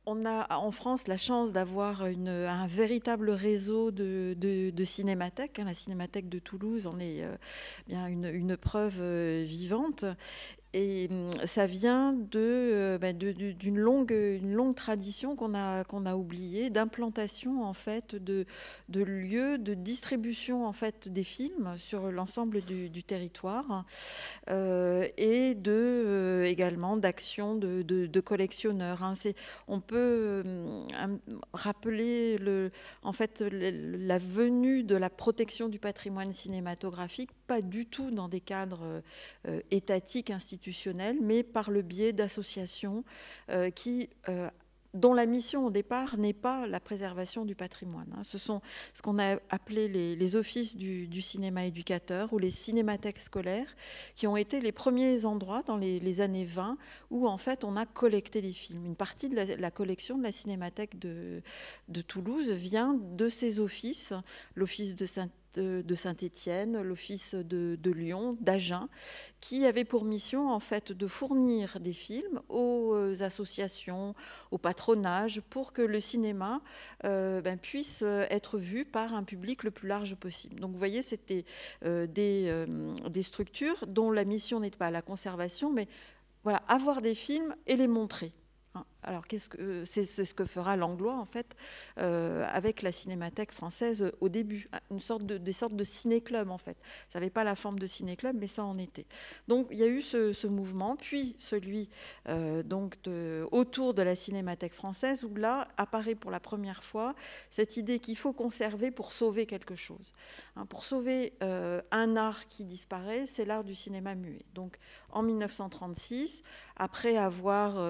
On a en France la chance d'avoir un véritable réseau de cinémathèques, hein. La Cinémathèque de Toulouse en est bien une preuve vivante. Et ça vient d'une longue tradition qu'on a oubliée, d'implantation en fait de lieux de distribution en fait des films sur l'ensemble du territoire, et également d'actions de collectionneurs, hein. On peut rappeler en fait la venue de la protection du patrimoine cinématographique, pas du tout dans des cadres étatiques, institutionnels, mais par le biais d'associations dont la mission au départ n'est pas la préservation du patrimoine, hein. Ce sont ce qu'on a appelé les offices du cinéma éducateur ou les cinémathèques scolaires, qui ont été les premiers endroits dans les années 20 où en fait on a collecté des films. Une partie de la collection de la Cinémathèque de Toulouse vient de ces offices, l'office de Saint-Étienne, l'office de Lyon, d'Agen, qui avait pour mission en fait de fournir des films aux associations, au patronage, pour que le cinéma puisse être vu par un public le plus large possible. Donc vous voyez, c'était des structures dont la mission n'est pas la conservation, mais voilà, avoir des films et les montrer. Alors, c'est ce que fera Langlois, en fait, avec la Cinémathèque française au début, des sortes de ciné-clubs, en fait. Ça n'avait pas la forme de ciné-club, mais ça en était. Donc, il y a eu ce mouvement, puis celui autour de la Cinémathèque française, où là apparaît pour la première fois cette idée qu'il faut conserver pour sauver quelque chose. Hein, pour sauver un art qui disparaît, c'est l'art du cinéma muet. Donc, en 1936, après avoir...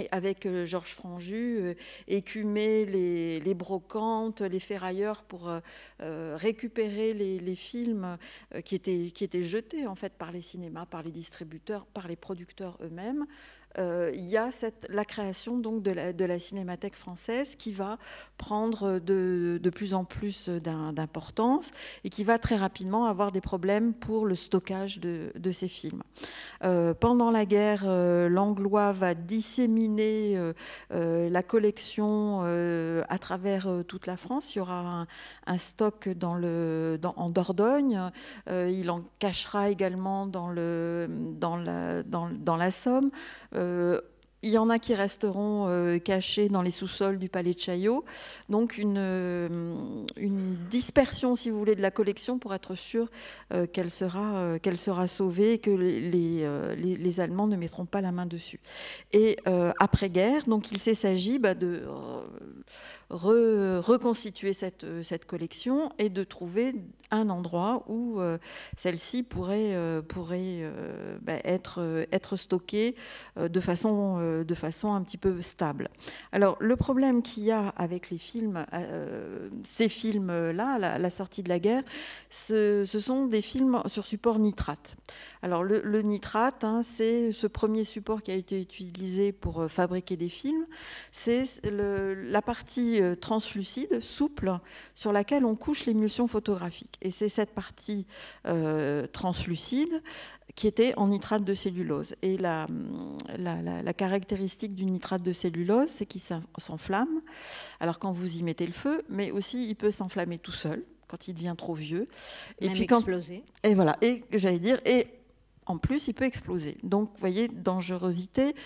et avec Georges Franju, écumer les brocantes, les ferrailleurs pour récupérer les films qui étaient jetés en fait par les cinémas, par les distributeurs, par les producteurs eux-mêmes. Il y a la création donc de la Cinémathèque française qui va prendre de plus en plus d'importance et qui va très rapidement avoir des problèmes pour le stockage de ces films. Pendant la guerre, Langlois va disséminer la collection à travers toute la France. Il y aura un stock en Dordogne. Il en cachera également dans la Somme. Il y en a qui resteront cachés dans les sous-sols du palais de Chaillot. Donc une dispersion, si vous voulez, de la collection pour être sûr qu'elle sera sauvée et que les Allemands ne mettront pas la main dessus. Et après-guerre, donc il s'agit de reconstituer cette collection et de trouver un endroit où celle-ci pourrait être stockée de façon un petit peu stable. Alors, le problème qu'il y a avec les films, ces films-là, la sortie de la guerre, ce sont des films sur support nitrate. Alors, le nitrate, hein, c'est ce premier support qui a été utilisé pour fabriquer des films. C'est la partie translucide, souple, sur laquelle on couche l'émulsion photographique. Et c'est cette partie translucide qui était en nitrate de cellulose. Et la caractéristique du nitrate de cellulose, c'est qu'il s'enflamme. Alors quand vous y mettez le feu, mais aussi il peut s'enflammer tout seul quand il devient trop vieux. Et même puis exploser. Et voilà. Et j'allais dire, et en plus il peut exploser. Donc vous voyez, dangerosité.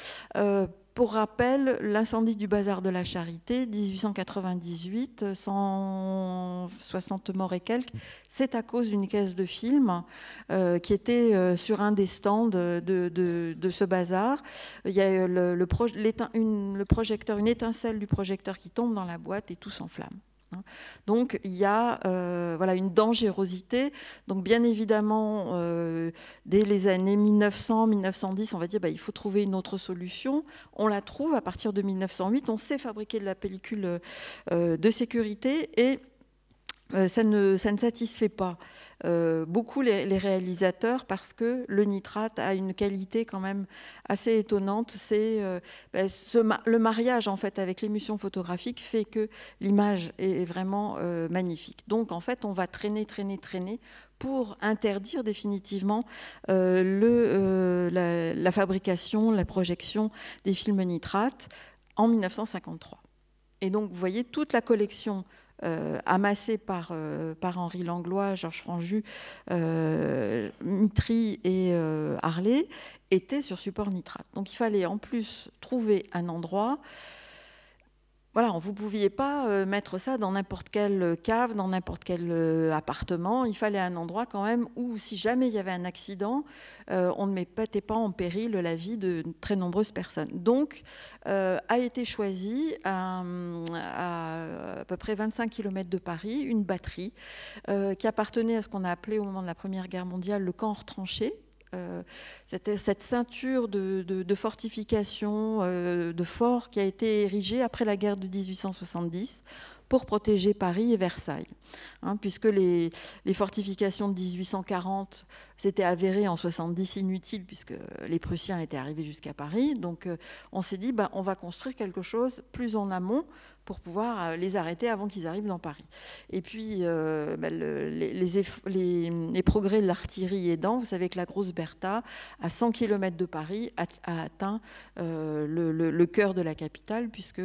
Pour rappel, l'incendie du bazar de la Charité, 1898, 160 morts et quelques, c'est à cause d'une caisse de film qui était sur un des stands de ce bazar. Il y a le projecteur, une étincelle du projecteur qui tombe dans la boîte et tout s'enflamme. Donc il y a une dangerosité. Donc bien évidemment, dès les années 1900-1910, on va dire il faut trouver une autre solution. On la trouve à partir de 1908. On sait fabriquer de la pellicule de sécurité et ça ne satisfait pas beaucoup les réalisateurs parce que le nitrate a une qualité quand même assez étonnante. C'est le mariage en fait avec l'émulsion photographique fait que l'image est vraiment magnifique. Donc en fait on va traîner pour interdire définitivement la fabrication, la projection des films nitrates en 1953. Et donc vous voyez toute la collection amassé par Henri Langlois, Georges Franju, Mitry et Harlay, était sur support nitrate. Donc il fallait en plus trouver un endroit. Voilà, vous ne pouviez pas mettre ça dans n'importe quelle cave, dans n'importe quel appartement. Il fallait un endroit quand même où, si jamais il y avait un accident, on ne mettait pas en péril la vie de très nombreuses personnes. Donc, a été choisi à peu près 25 km de Paris, une batterie qui appartenait à ce qu'on a appelé au moment de la Première Guerre mondiale le camp retranché. Cette ceinture de fortification, de forts qui a été érigée après la guerre de 1870 pour protéger Paris et Versailles. Puisque les fortifications de 1840 s'étaient avérées en 70 inutiles puisque les Prussiens étaient arrivés jusqu'à Paris. Donc on s'est dit, on va construire quelque chose plus en amont pour pouvoir les arrêter avant qu'ils arrivent dans Paris. Et puis, les progrès de l'artillerie aidant, vous savez que la Grosse Bertha, à 100 km de Paris, a atteint le cœur de la capitale, puisque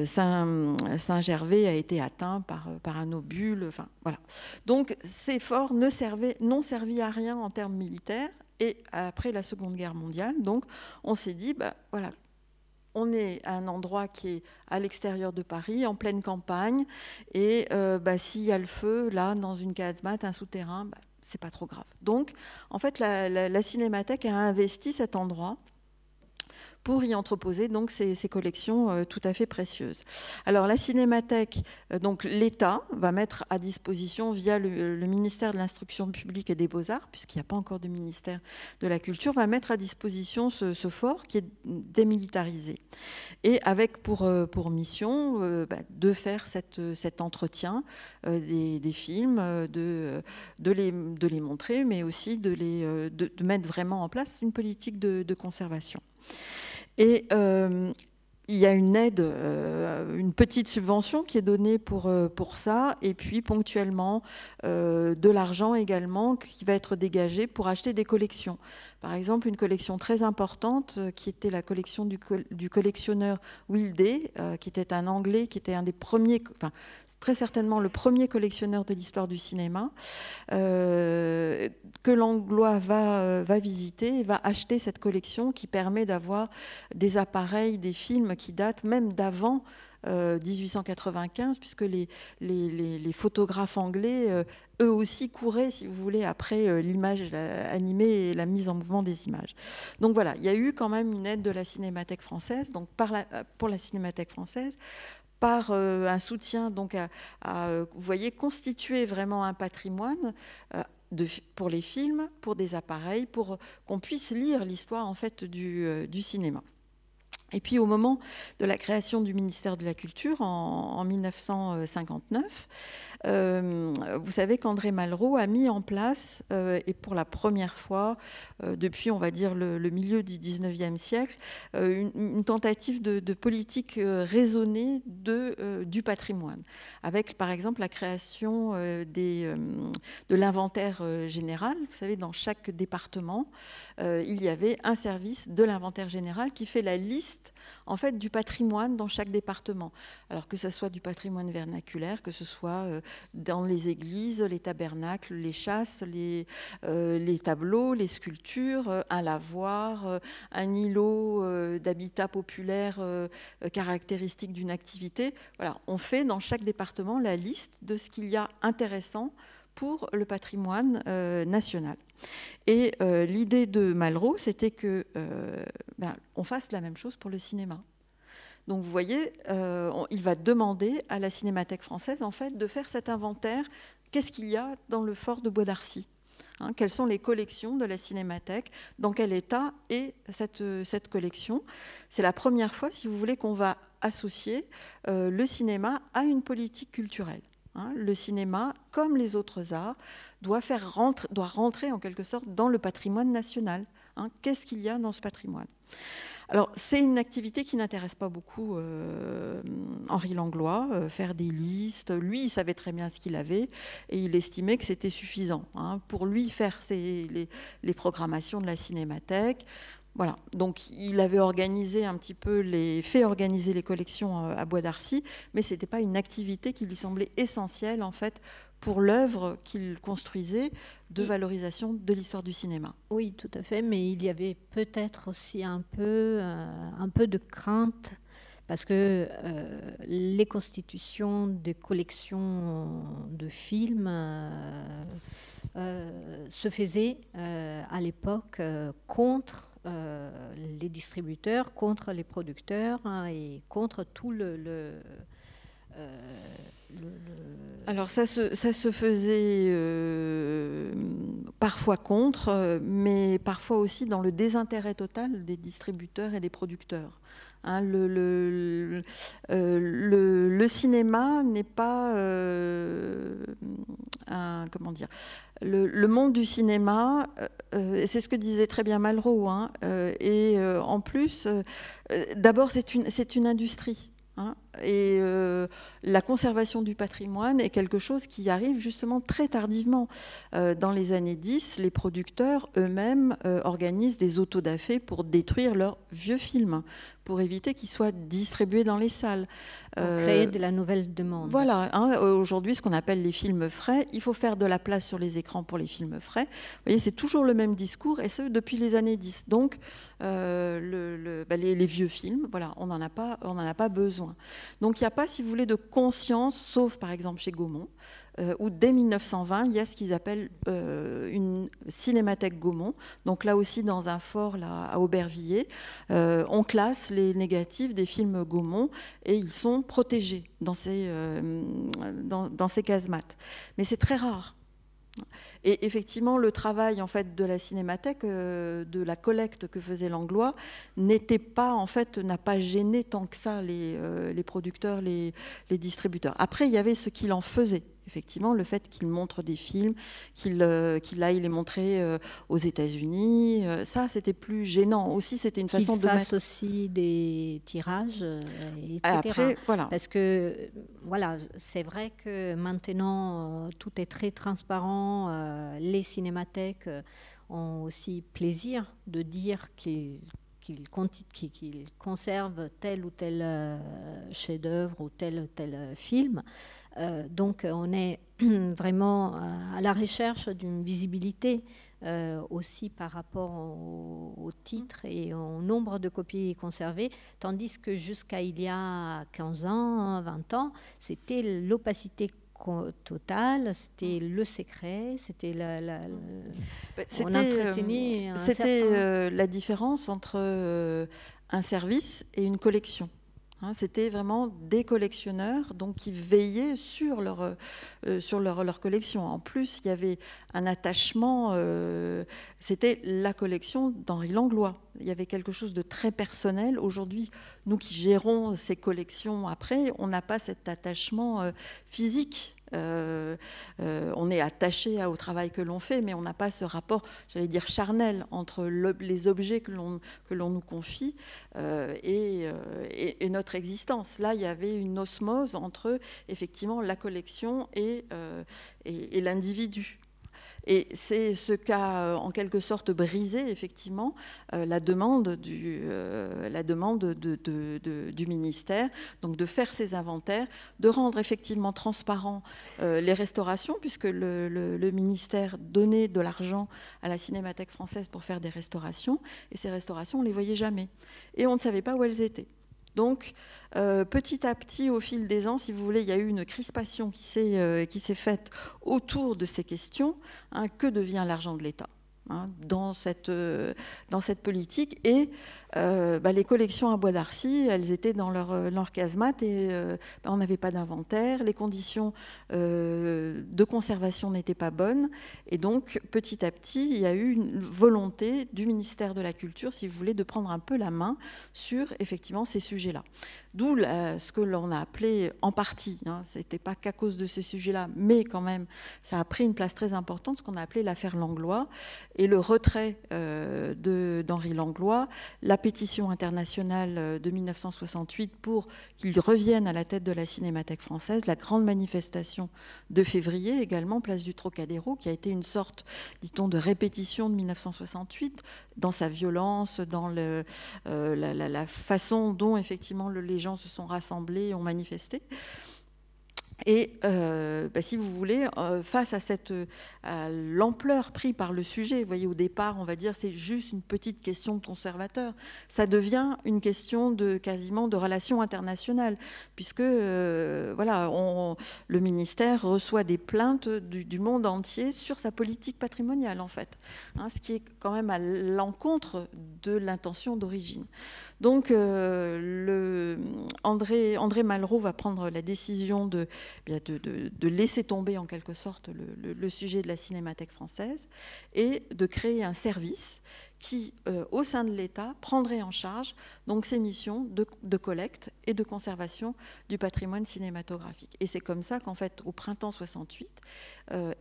Saint-Gervais a été atteint par un obus. Enfin, voilà. Donc, ces forts n'ont servi à rien en termes militaires. Et après la Seconde Guerre mondiale, donc, on s'est dit, voilà, on est à un endroit qui est à l'extérieur de Paris, en pleine campagne, et s'il y a le feu, là, dans une casemate, un souterrain, c'est pas trop grave. Donc, en fait, la Cinémathèque a investi cet endroit pour y entreposer donc ces collections tout à fait précieuses. Alors la Cinémathèque, donc l'État va mettre à disposition via le ministère de l'Instruction publique et des Beaux-Arts, puisqu'il n'y a pas encore de ministère de la Culture, va mettre à disposition ce fort qui est démilitarisé et avec pour mission de faire cet entretien des films, de les montrer, mais aussi de mettre vraiment en place une politique de conservation. Et il y a une aide, une petite subvention qui est donnée pour ça, et puis ponctuellement de l'argent également qui va être dégagé pour acheter des collections. Par exemple, une collection très importante qui était la collection du collectionneur Will Day, qui était un Anglais, qui était un des premiers, enfin très certainement le premier collectionneur de l'histoire du cinéma, que Langlois va visiter et va acheter cette collection qui permet d'avoir des appareils, des films qui datent même d'avant 1895, puisque les photographes anglais, eux aussi, couraient, si vous voulez, après l'image animée et la mise en mouvement des images. Donc voilà, il y a eu quand même une aide de la Cinémathèque française, donc pour la Cinémathèque française, par un soutien donc vous voyez, constituer vraiment un patrimoine pour les films, pour des appareils, pour qu'on puisse lire l'histoire en fait du cinéma. Et puis au moment de la création du ministère de la Culture en 1959, vous savez qu'André Malraux a mis en place, et pour la première fois depuis, on va dire, le milieu du 19e siècle, une tentative de politique raisonnée du patrimoine, avec par exemple la création de l'inventaire général. Vous savez, dans chaque département, il y avait un service de l'inventaire général qui fait la liste en fait du patrimoine dans chaque département. Alors que ce soit du patrimoine vernaculaire, que ce soit dans les églises, les tabernacles, les chasses, les tableaux, les sculptures, un lavoir, un îlot d'habitat populaire caractéristique d'une activité. Voilà, on fait dans chaque département la liste de ce qu'il y a intéressant pour le patrimoine national. Et l'idée de Malraux, c'était que on fasse la même chose pour le cinéma. Donc vous voyez, il va demander à la Cinémathèque française en fait de faire cet inventaire. Qu'est-ce qu'il y a dans le fort de Bois d'Arcy ? Quelles sont les collections de la Cinémathèque ? Dans quel état est cette collection ? C'est la première fois, si vous voulez, qu'on va associer le cinéma à une politique culturelle. hein. Le cinéma, comme les autres arts, doit rentrer en quelque sorte dans le patrimoine national. Hein. Qu'est-ce qu'il y a dans ce patrimoine ? Alors, c'est une activité qui n'intéresse pas beaucoup Henri Langlois, faire des listes. Lui, il savait très bien ce qu'il avait et il estimait que c'était suffisant. Hein. Pour lui, faire les programmations de la Cinémathèque. Voilà, donc il avait organisé un petit peu fait organiser les collections à Bois d'Arcy, mais ce n'était pas une activité qui lui semblait essentielle en fait pour l'œuvre qu'il construisait de valorisation de l'histoire du cinéma. Oui, tout à fait, mais il y avait peut-être aussi un peu de crainte parce que les constitutions des collections de films se faisaient à l'époque contre les distributeurs, contre les producteurs et contre tout Alors ça se faisait parfois contre, mais parfois aussi dans le désintérêt total des distributeurs et des producteurs. Hein, le cinéma n'est pas comment dire. Le monde du cinéma, c'est ce que disait très bien Malraux, hein, et en plus, d'abord c'est une industrie. Hein, et la conservation du patrimoine est quelque chose qui arrive justement très tardivement. Dans les années 10, les producteurs eux-mêmes organisent des autodafés pour détruire leurs vieux films, pour éviter qu'ils soient distribués dans les salles. Pour créer de la nouvelle demande. Voilà, hein, aujourd'hui, ce qu'on appelle les films frais, il faut faire de la place sur les écrans pour les films frais. Vous voyez, c'est toujours le même discours, et ce, depuis les années 10. Donc, les vieux films, voilà, on n'en a pas besoin. Donc, il n'y a pas, si vous voulez, de conscience, sauf par exemple chez Gaumont, où dès 1920, il y a ce qu'ils appellent une cinémathèque Gaumont. Donc là aussi, dans un fort là, à Aubervilliers, on classe les négatifs des films Gaumont et ils sont protégés dans ces casemates. Mais c'est très rare. Et effectivement, le travail en fait de la Cinémathèque, de la collecte que faisait Langlois, n'a pas gêné tant que ça les producteurs, les distributeurs. Après, il y avait ce qu'il en faisait. Effectivement, le fait qu'il montre des films, qu'il aille les montrer aux États-Unis, ça, c'était plus gênant. Aussi, c'était une façon de mettre... Qu'il fasse aussi des tirages, etc. Après, voilà. Parce que, voilà, c'est vrai que maintenant, tout est très transparent. Les cinémathèques ont aussi plaisir de dire qu'ils conservent tel ou tel chef-d'œuvre ou tel film. Donc on est vraiment à la recherche d'une visibilité aussi par rapport au titre et au nombre de copies conservées, tandis que jusqu'à il y a 15 ans, 20 ans, c'était l'opacité totale, c'était le secret, c'était on entretenait c'était la différence entre un service et une collection. Hein, c'était vraiment des collectionneurs donc, qui veillaient sur leur collection. En plus, il y avait un attachement, c'était la collection d'Henri Langlois. Il y avait quelque chose de très personnel. Aujourd'hui, nous qui gérons ces collections après, on n'a pas cet attachement physique. On est attaché au travail que l'on fait, mais on n'a pas ce rapport, j'allais dire, charnel entre les objets que l'on nous confie et notre existence. Là, il y avait une osmose entre, effectivement, la collection et l'individu. Et c'est ce qu'a en quelque sorte brisé effectivement la demande du ministère, donc de faire ces inventaires, de rendre effectivement transparent les restaurations, puisque le ministère donnait de l'argent à la Cinémathèque française pour faire des restaurations, et ces restaurations on les voyait jamais, et on ne savait pas où elles étaient. Donc, petit à petit, au fil des ans, si vous voulez, il y a eu une crispation qui s'est faite autour de ces questions. Hein, que devient l'argent de l'État dans cette politique? Et les collections à Bois d'Arcy, elles étaient dans leur casemate et on n'avait pas d'inventaire, les conditions de conservation n'étaient pas bonnes, et donc petit à petit il y a eu une volonté du ministère de la Culture, si vous voulez, de prendre un peu la main sur effectivement ces sujets-là. D'où ce que l'on a appelé en partie, hein, c'était pas qu'à cause de ces sujets-là, mais quand même ça a pris une place très importante, ce qu'on a appelé l'affaire Langlois, et le retrait d'Henri Langlois, la pétition internationale de 1968 pour qu'il revienne à la tête de la Cinémathèque française, la grande manifestation de février également, place du Trocadéro, qui a été une sorte, dit-on, de répétition de 1968 dans sa violence, dans la façon dont effectivement les gens se sont rassemblés et ont manifesté. Et si vous voulez, face à l'ampleur prise par le sujet, vous voyez, au départ, on va dire, c'est juste une petite question de conservateur. Ça devient une question quasiment de relations internationales, puisque voilà, le ministère reçoit des plaintes du monde entier sur sa politique patrimoniale, en fait, hein, ce qui est quand même à l'encontre de l'intention d'origine. Donc, André Malraux va prendre la décision de laisser tomber en quelque sorte le sujet de la Cinémathèque française et de créer un service qui, au sein de l'État, prendrait en charge donc ces missions de collecte et de conservation du patrimoine cinématographique. Et c'est comme ça qu'en fait, au printemps 68,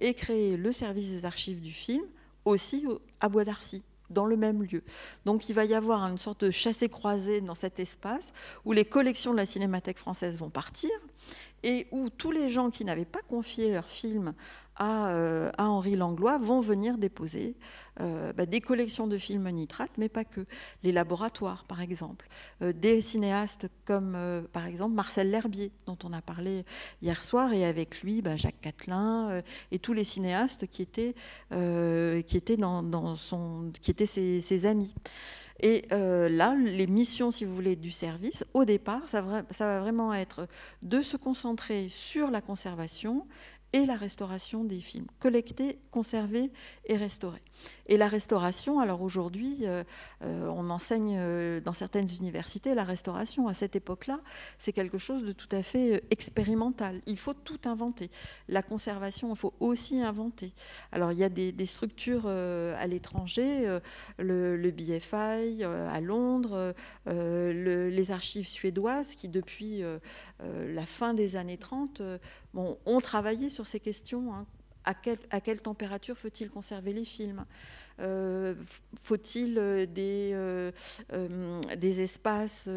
est créé le service des archives du film, aussi à Bois d'Arcy, dans le même lieu. Donc il va y avoir une sorte de chassé-croisé dans cet espace où les collections de la Cinémathèque française vont partir et où tous les gens qui n'avaient pas confié leur film à Henri Langlois vont venir déposer des collections de films nitrates, mais pas que. Les laboratoires, par exemple. Des cinéastes comme, par exemple, Marcel L'Herbier, dont on a parlé hier soir, et avec lui, Jacques Catelin, et tous les cinéastes qui étaient ses amis. Et là, les missions, si vous voulez, du service, au départ, ça va vraiment être de se concentrer sur la conservation et la restauration des films, collectés, conservés et restaurés. Et la restauration, alors aujourd'hui, on enseigne dans certaines universités la restauration. À cette époque-là, c'est quelque chose de tout à fait expérimental. Il faut tout inventer. La conservation, il faut aussi inventer. Alors, il y a des structures à l'étranger, le BFI à Londres, les archives suédoises qui, depuis la fin des années 30, ont travaillé sur ces questions. Hein. À quelle température faut-il conserver les films ? Faut-il des espaces,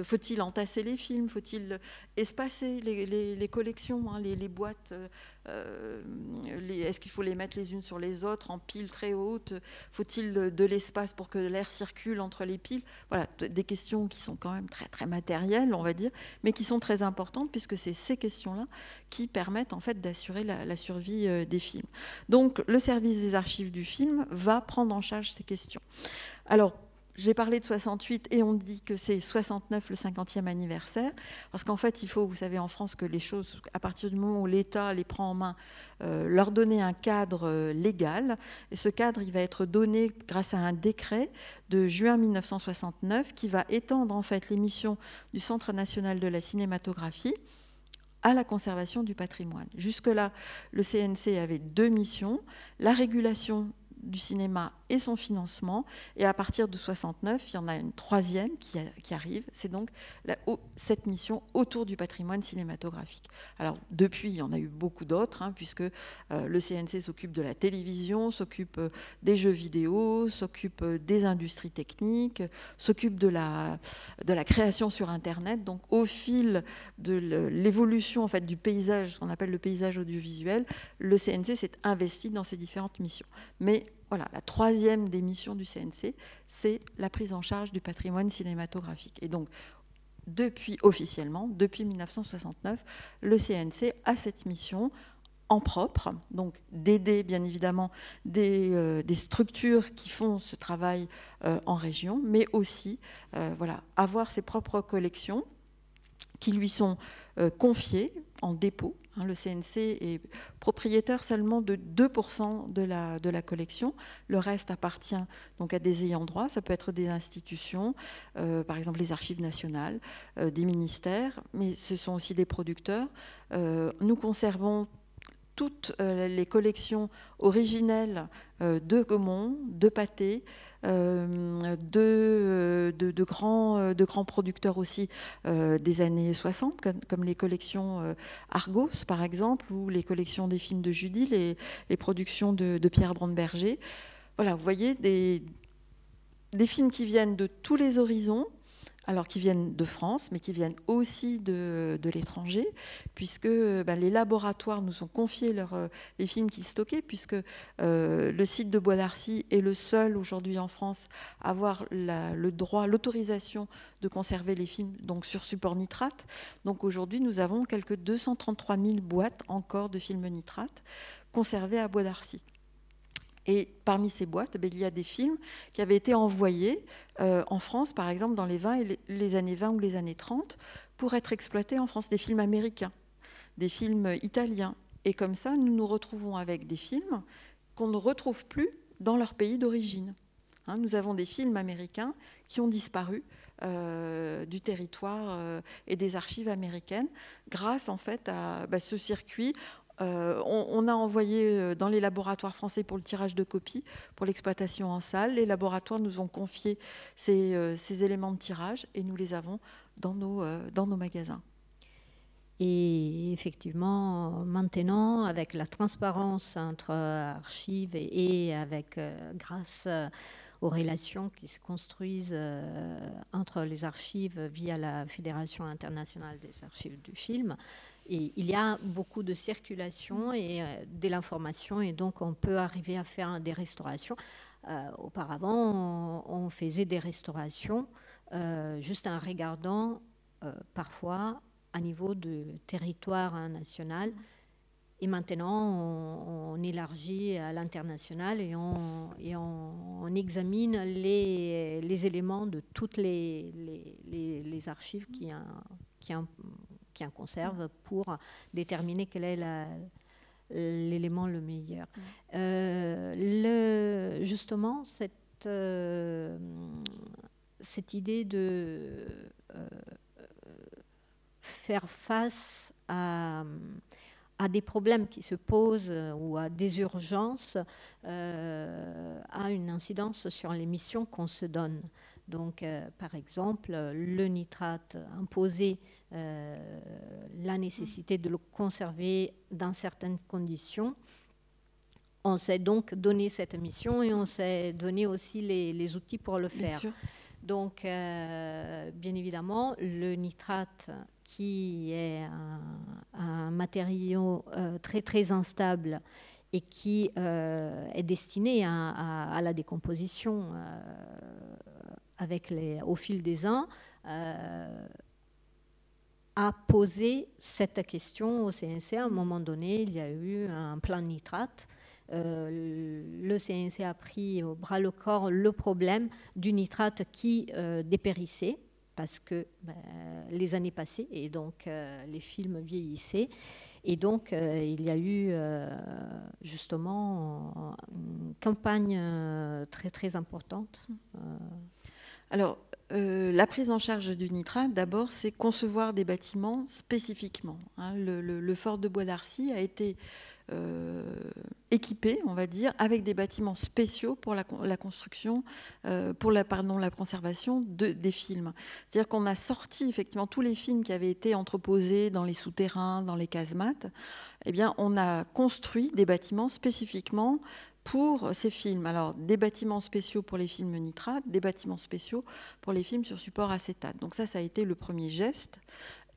faut-il entasser les films, faut-il espacer les collections, hein, les boîtes, est-ce qu'il faut les mettre les unes sur les autres en piles très hautes, faut-il de l'espace pour que l'air circule entre les piles? Voilà, des questions qui sont quand même très, très matérielles, on va dire, mais qui sont très importantes puisque c'est ces questions-là qui permettent en fait d'assurer la survie des films. Donc le service des archives du film va prendre en charge ces questions. Alors, j'ai parlé de 68 et on dit que c'est 69 le 50e anniversaire, parce qu'en fait, il faut, vous savez, en France, que les choses, à partir du moment où l'État les prend en main, leur donner un cadre légal. Et ce cadre, il va être donné grâce à un décret de juin 1969 qui va étendre en fait les missions du Centre national de la cinématographie à la conservation du patrimoine. Jusque-là, le CNC avait deux missions, la régulation du cinéma et son financement, et à partir de 69, il y en a une troisième qui arrive, c'est donc cette mission autour du patrimoine cinématographique. Alors depuis, il y en a eu beaucoup d'autres, hein, puisque le CNC s'occupe de la télévision, s'occupe des jeux vidéo, s'occupe des industries techniques, s'occupe de la création sur Internet. Donc au fil de l'évolution en fait, du paysage, ce qu'on appelle le paysage audiovisuel, le CNC s'est investi dans ces différentes missions. Mais voilà, la troisième des missions du CNC, c'est la prise en charge du patrimoine cinématographique. Et donc, officiellement, depuis 1969, le CNC a cette mission en propre, donc d'aider bien évidemment des structures qui font ce travail en région, mais aussi avoir ses propres collections qui lui sont confiées en dépôt. Le CNC est propriétaire seulement de 2% de la collection. Le reste appartient donc à des ayants droit. Ça peut être des institutions, par exemple les archives nationales, des ministères, mais ce sont aussi des producteurs. Nous conservons toutes les collections originelles de Gaumont, de Pathé, de grands producteurs aussi des années 60, comme les collections Argos, par exemple, ou les collections des films de Judy, les productions de Pierre Brandberger. Voilà, vous voyez, des films qui viennent de tous les horizons, alors qui viennent de France, mais qui viennent aussi de l'étranger, puisque les laboratoires nous ont confié les films qu'ils stockaient, puisque le site de Bois d'Arcy est le seul aujourd'hui en France à avoir le droit, l'autorisation de conserver les films donc sur support nitrate. Donc aujourd'hui, nous avons quelques 233 000 boîtes encore de films nitrate conservées à Bois d'Arcy. Et parmi ces boîtes, il y a des films qui avaient été envoyés en France, par exemple, dans les années 20 ou les années 30, pour être exploités en France, des films américains, des films italiens. Et comme ça, nous nous retrouvons avec des films qu'on ne retrouve plus dans leur pays d'origine. Nous avons des films américains qui ont disparu du territoire et des archives américaines grâce en fait à ce circuit. On a envoyé dans les laboratoires français pour le tirage de copies, pour l'exploitation en salle. Les laboratoires nous ont confié ces éléments de tirage et nous les avons dans nos magasins. Et effectivement, maintenant, avec la transparence entre archives et avec, grâce aux relations qui se construisent entre les archives via la Fédération internationale des archives du film, et il y a beaucoup de circulation et de l'information, et donc on peut arriver à faire des restaurations. Auparavant, on faisait des restaurations juste en regardant parfois à niveau de territoire national. Et maintenant, on élargit à l'international et on examine les éléments de toutes les archives qui en conservent pour déterminer quel est l'élément le meilleur. Justement, cette idée de faire face à des problèmes qui se posent ou à des urgences a une incidence sur les missions qu'on se donne. Donc, par exemple, le nitrate imposait la nécessité de le conserver dans certaines conditions. On s'est donc donné cette mission et on s'est donné aussi les outils pour le faire. Bien sûr. Donc, bien évidemment, le nitrate, qui est un matériau très, très instable et qui est destiné à la décomposition au fil des ans, a posé cette question au CNC. À un moment donné, il y a eu un plan nitrate. Le CNC a pris au bras le corps le problème du nitrate qui dépérissait parce que les années passaient et donc les films vieillissaient. Et donc, il y a eu justement une campagne très, très importante. Alors, la prise en charge du nitrate, d'abord, c'est concevoir des bâtiments spécifiquement. Le fort de Bois d'Arcy a été équipé, on va dire, avec des bâtiments spéciaux pour la construction, pour la conservation des films. C'est-à-dire qu'on a sorti effectivement tous les films qui avaient été entreposés dans les souterrains, dans les casemates. Eh bien, on a construit des bâtiments spécifiquement pour ces films. Alors, des bâtiments spéciaux pour les films nitrates, des bâtiments spéciaux pour les films sur support acétate. Donc ça a été le premier geste.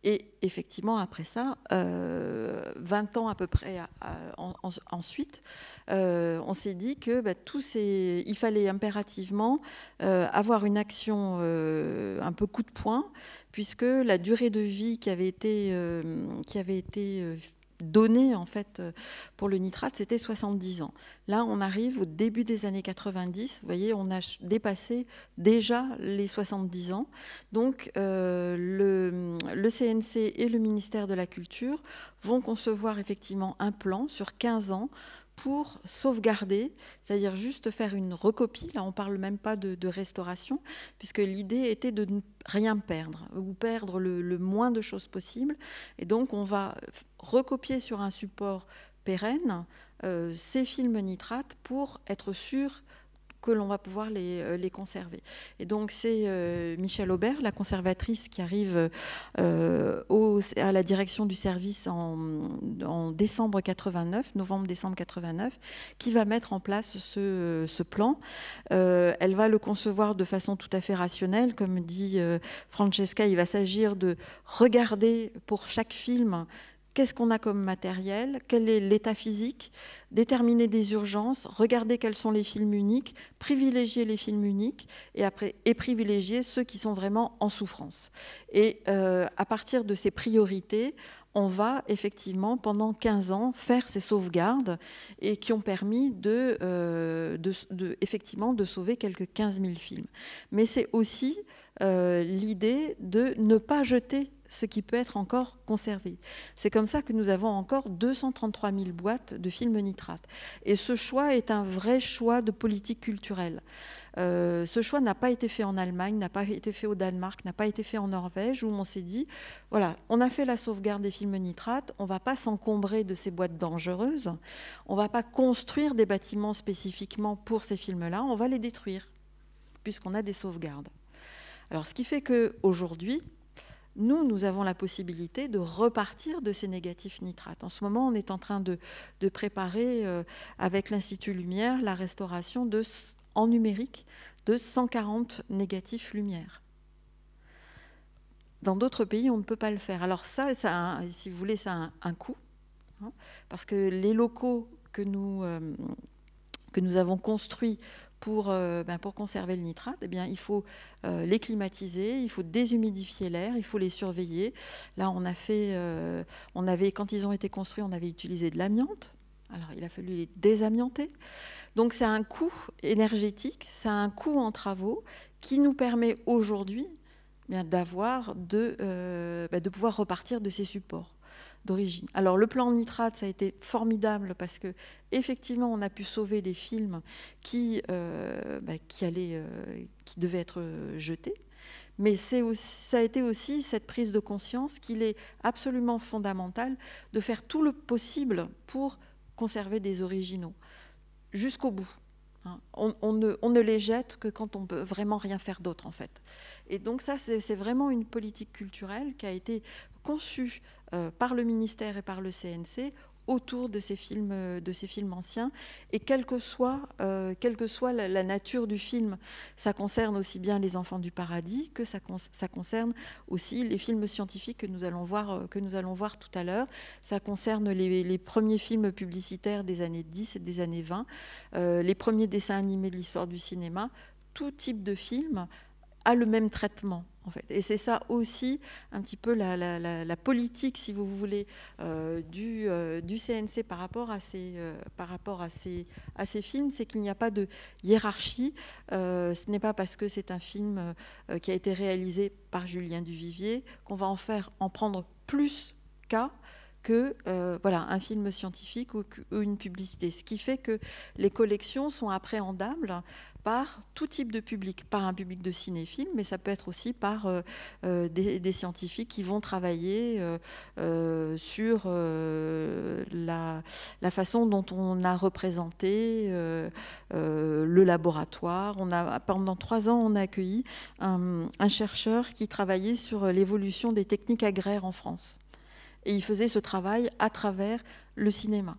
Et effectivement, après ça, 20 ans à peu près ensuite, on s'est dit que il fallait impérativement avoir une action un peu coup de poing, puisque la durée de vie qui avait été donné en fait pour le nitrate, c'était 70 ans. Là, on arrive au début des années 90. Vous voyez, on a dépassé déjà les 70 ans. Donc, le CNC et le ministère de la Culture vont concevoir effectivement un plan sur 15 ans pour sauvegarder, c'est-à-dire juste faire une recopie. Là, on ne parle même pas de restauration, puisque l'idée était de ne rien perdre, ou perdre le moins de choses possible. Et donc, on va recopier sur un support pérenne ces films nitrates pour être sûr que l'on va pouvoir les conserver. Et donc, c'est Michèle Aubert, la conservatrice, qui arrive à la direction du service en décembre 89, novembre-décembre 89, qui va mettre en place ce plan. Elle va le concevoir de façon tout à fait rationnelle. Comme dit Francesca, il va s'agir de regarder pour chaque film qu'est-ce qu'on a comme matériel, quel est l'état physique, déterminer des urgences, regarder quels sont les films uniques, privilégier les films uniques et privilégier ceux qui sont vraiment en souffrance. Et à partir de ces priorités, on va effectivement, pendant 15 ans, faire ces sauvegardes et qui ont permis effectivement de sauver quelques 15 000 films. Mais c'est aussi l'idée de ne pas jeter ce qui peut être encore conservé. C'est comme ça que nous avons encore 233 000 boîtes de films nitrates. Et ce choix est un vrai choix de politique culturelle. Ce choix n'a pas été fait en Allemagne, n'a pas été fait au Danemark, n'a pas été fait en Norvège, où on s'est dit, voilà, on a fait la sauvegarde des films nitrates, on ne va pas s'encombrer de ces boîtes dangereuses, on ne va pas construire des bâtiments spécifiquement pour ces films-là, on va les détruire, puisqu'on a des sauvegardes. Alors, ce qui fait qu'aujourd'hui, nous avons la possibilité de repartir de ces négatifs nitrates. En ce moment, on est en train de préparer, avec l'Institut Lumière, la restauration en numérique de 140 négatifs lumière. Dans d'autres pays, on ne peut pas le faire. Alors ça si vous voulez, ça a un coût, hein, parce que les locaux que nous avons construits pour conserver le nitrate, eh bien, il faut les climatiser, il faut déshumidifier l'air, il faut les surveiller. Là, quand ils ont été construits, on avait utilisé de l'amiante. Alors, il a fallu les désamianter. Donc, c'est un coût énergétique, c'est un coût en travaux qui nous permet aujourd'hui de pouvoir repartir de ces supports d'origine. Alors le plan nitrate, ça a été formidable parce que effectivement, on a pu sauver des films qui devaient être jetés. Mais ça a été aussi cette prise de conscience qu'il est absolument fondamental de faire tout le possible pour conserver des originaux jusqu'au bout. On ne les jette que quand on peut vraiment rien faire d'autre, en fait. Et donc ça, c'est vraiment une politique culturelle qui a été conçue par le ministère et par le CNC autour de ces films anciens. Et quelle que soit la nature du film, ça concerne aussi bien Les Enfants du Paradis que ça concerne aussi les films scientifiques que nous allons voir tout à l'heure. Ça concerne les premiers films publicitaires des années 10 et des années 20, les premiers dessins animés de l'histoire du cinéma. Tout type de film a le même traitement, en fait. Et c'est ça aussi un petit peu la politique, si vous voulez, du CNC par rapport à ces films, c'est qu'il n'y a pas de hiérarchie. Ce n'est pas parce que c'est un film qui a été réalisé par Julien Duvivier qu'on va en prendre plus qu'un un film scientifique ou une publicité. Ce qui fait que les collections sont appréhendables par tout type de public, par un public de cinéphiles, mais ça peut être aussi par des scientifiques qui vont travailler sur la façon dont on a représenté le laboratoire. Pendant 3 ans, on a accueilli un chercheur qui travaillait sur l'évolution des techniques agraires en France. Et il faisait ce travail à travers le cinéma.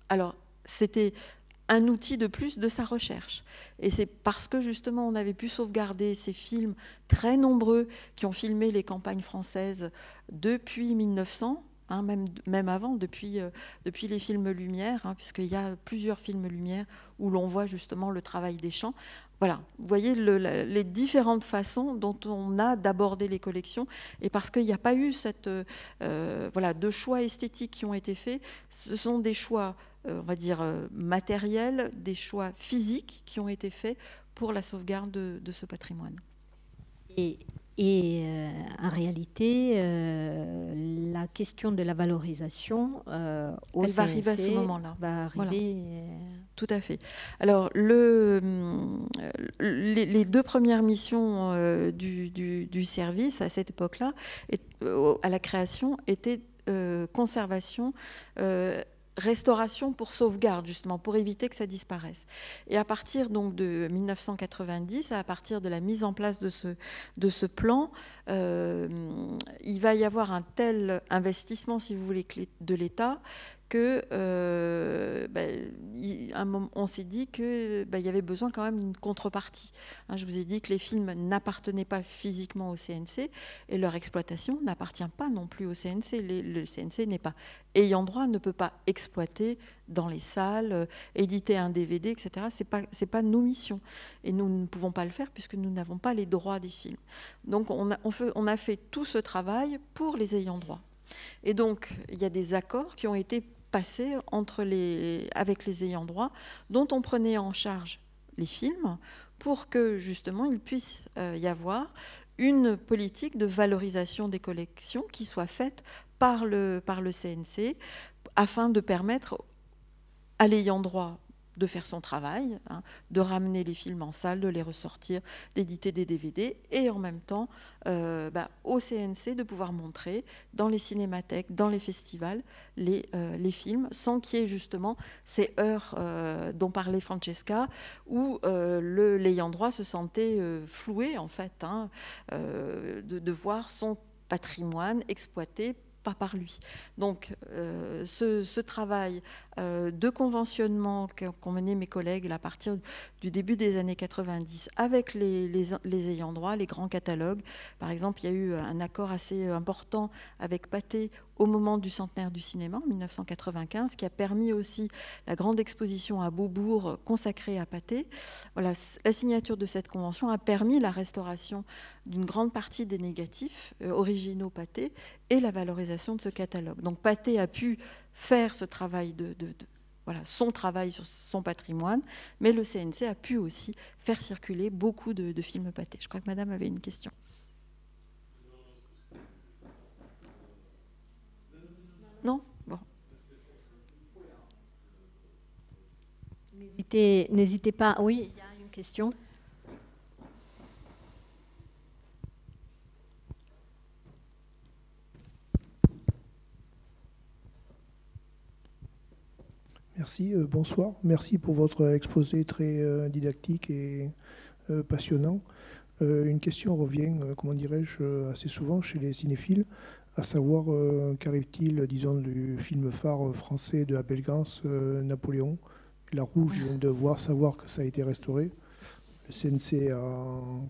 Alors, c'était un outil de plus de sa recherche. Et c'est parce que, justement, on avait pu sauvegarder ces films très nombreux qui ont filmé les campagnes françaises depuis 1900, hein, même avant, depuis les films Lumière, hein, puisqu'il y a plusieurs films Lumière où l'on voit justement le travail des champs. Voilà, vous voyez les différentes façons dont on a d'aborder les collections, et parce qu'il n'y a pas eu de choix esthétiques qui ont été faits, ce sont des choix, on va dire, matériels, des choix physiques qui ont été faits pour la sauvegarde de ce patrimoine. Et en réalité, la question de la valorisation au CNC va arriver à ce moment-là. Va arriver. Voilà. Tout à fait. Alors, les deux premières missions du service à cette époque-là, à la création, étaient conservation, restauration pour sauvegarde, justement, pour éviter que ça disparaisse. Et à partir donc de 1990, à partir de la mise en place de ce plan, il va y avoir un tel investissement, si vous voulez, de l'État, que on s'est dit qu'il y avait besoin quand même d'une contrepartie. Hein, je vous ai dit que les films n'appartenaient pas physiquement au CNC et leur exploitation n'appartient pas non plus au CNC. Le CNC n'est pas ayant droit, ne peut pas exploiter dans les salles, éditer un DVD, etc. C'est pas nos missions. Et nous ne pouvons pas le faire puisque nous n'avons pas les droits des films. Donc on a fait tout ce travail pour les ayants droit. Et donc il y a des accords qui ont été passés avec les ayants droit, dont on prenait en charge les films pour que justement il puisse y avoir une politique de valorisation des collections qui soit faite par le CNC afin de permettre à l'ayant droit de faire son travail, hein, de ramener les films en salle, de les ressortir, d'éditer des DVD, et en même temps au CNC de pouvoir montrer dans les cinémathèques, dans les festivals, les films, sans qu'il y ait justement ces heures dont parlait Francesca, où l'ayant droit se sentait floué, en fait, hein, de voir son patrimoine exploité pas par lui. Donc ce travail de conventionnement qu'ont mené mes collègues à partir du début des années 90 avec les ayants droit, les grands catalogues. Par exemple, il y a eu un accord assez important avec Pathé au moment du centenaire du cinéma, en 1995, qui a permis aussi la grande exposition à Beaubourg consacrée à Pathé. Voilà, la signature de cette convention a permis la restauration d'une grande partie des négatifs originaux Pathé et la valorisation de ce catalogue. Donc Pathé a pu faire ce travail son travail sur son patrimoine, mais le CNC a pu aussi faire circuler beaucoup de films Pathé. Je crois que Madame avait une question. Non ? Bon. N'hésitez pas. Oui, il y a une question. Merci, bonsoir. Merci pour votre exposé très didactique et passionnant. Une question revient, comment dirais-je, assez souvent chez les cinéphiles, à savoir qu'arrive-t-il, disons, du film phare français de Abel Gans, Napoléon. La Rouge, je viens de savoir que ça a été restauré. Le CNC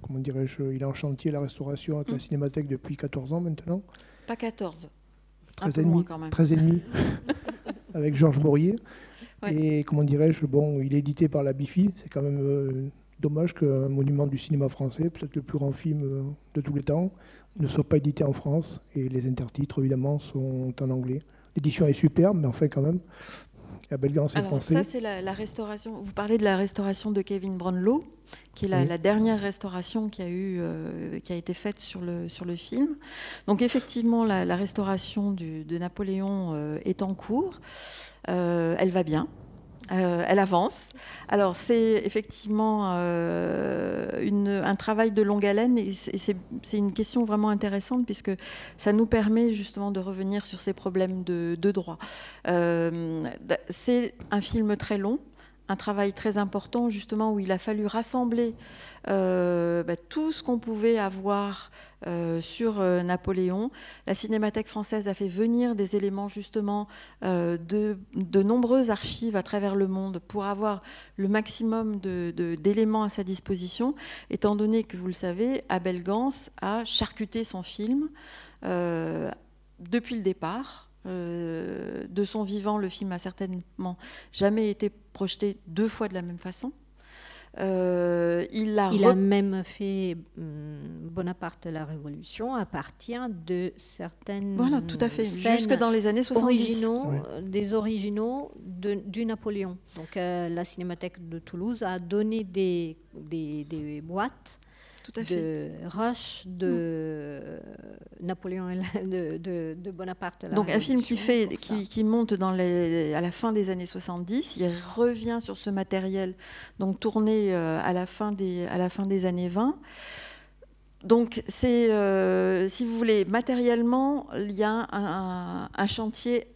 comment dirais-je, il est en chantier la restauration avec la Cinémathèque depuis 14 ans maintenant. Pas 14, 13 et demi, quand même. 13 et demi, avec Georges Maurier. Ouais. Et comment dirais-je, bon, il est édité par la BIFI, c'est quand même dommage qu'un monument du cinéma français, peut-être le plus grand film de tous les temps, ne soit pas édité en France, et les intertitres évidemment sont en anglais. L'édition est superbe, mais enfin quand même, Abel Gans est français. Ça c'est la restauration, vous parlez de la restauration de Kevin Brownlow, qui est la dernière restauration qui a été faite sur le film. Donc effectivement, la restauration de Napoléon est en cours, elle va bien. Elle avance. Alors c'est effectivement un travail de longue haleine et c'est une question vraiment intéressante puisque ça nous permet justement de revenir sur ces problèmes de droit. C'est un film très long, un travail très important justement où il a fallu rassembler tout ce qu'on pouvait avoir sur Napoléon. La Cinémathèque française a fait venir des éléments justement de nombreuses archives à travers le monde pour avoir le maximum d'éléments à sa disposition, étant donné que, vous le savez, Abel Gans a charcuté son film depuis le départ. De son vivant, le film a certainement jamais été projeté 2 fois de la même façon. Il a même fait Bonaparte la Révolution à partir de certaines voilà, tout à fait, jusque dans les années 70. Des originaux du Napoléon. Donc la Cinémathèque de Toulouse a donné des boîtes de Rush, de Napoléon, de Bonaparte. Donc un film qui monte à la fin des années 70, il revient sur ce matériel, donc tourné à la fin des années 20. Donc c'est, si vous voulez, matériellement, il y a un chantier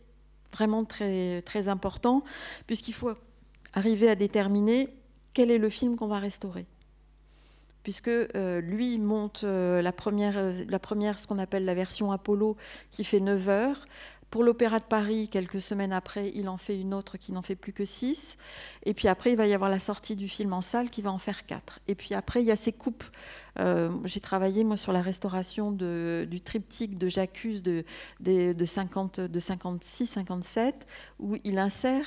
vraiment très, très important, puisqu'il faut arriver à déterminer quel est le film qu'on va restaurer. Puisque lui monte la première, ce qu'on appelle la version Apollo, qui fait 9 heures. Pour l'Opéra de Paris, quelques semaines après, il en fait une autre qui n'en fait plus que 6. Et puis après, il va y avoir la sortie du film en salle qui va en faire 4. Et puis après, il y a ces coupes. J'ai travaillé, moi, sur la restauration du triptyque de J'accuse de 56-57, où il insère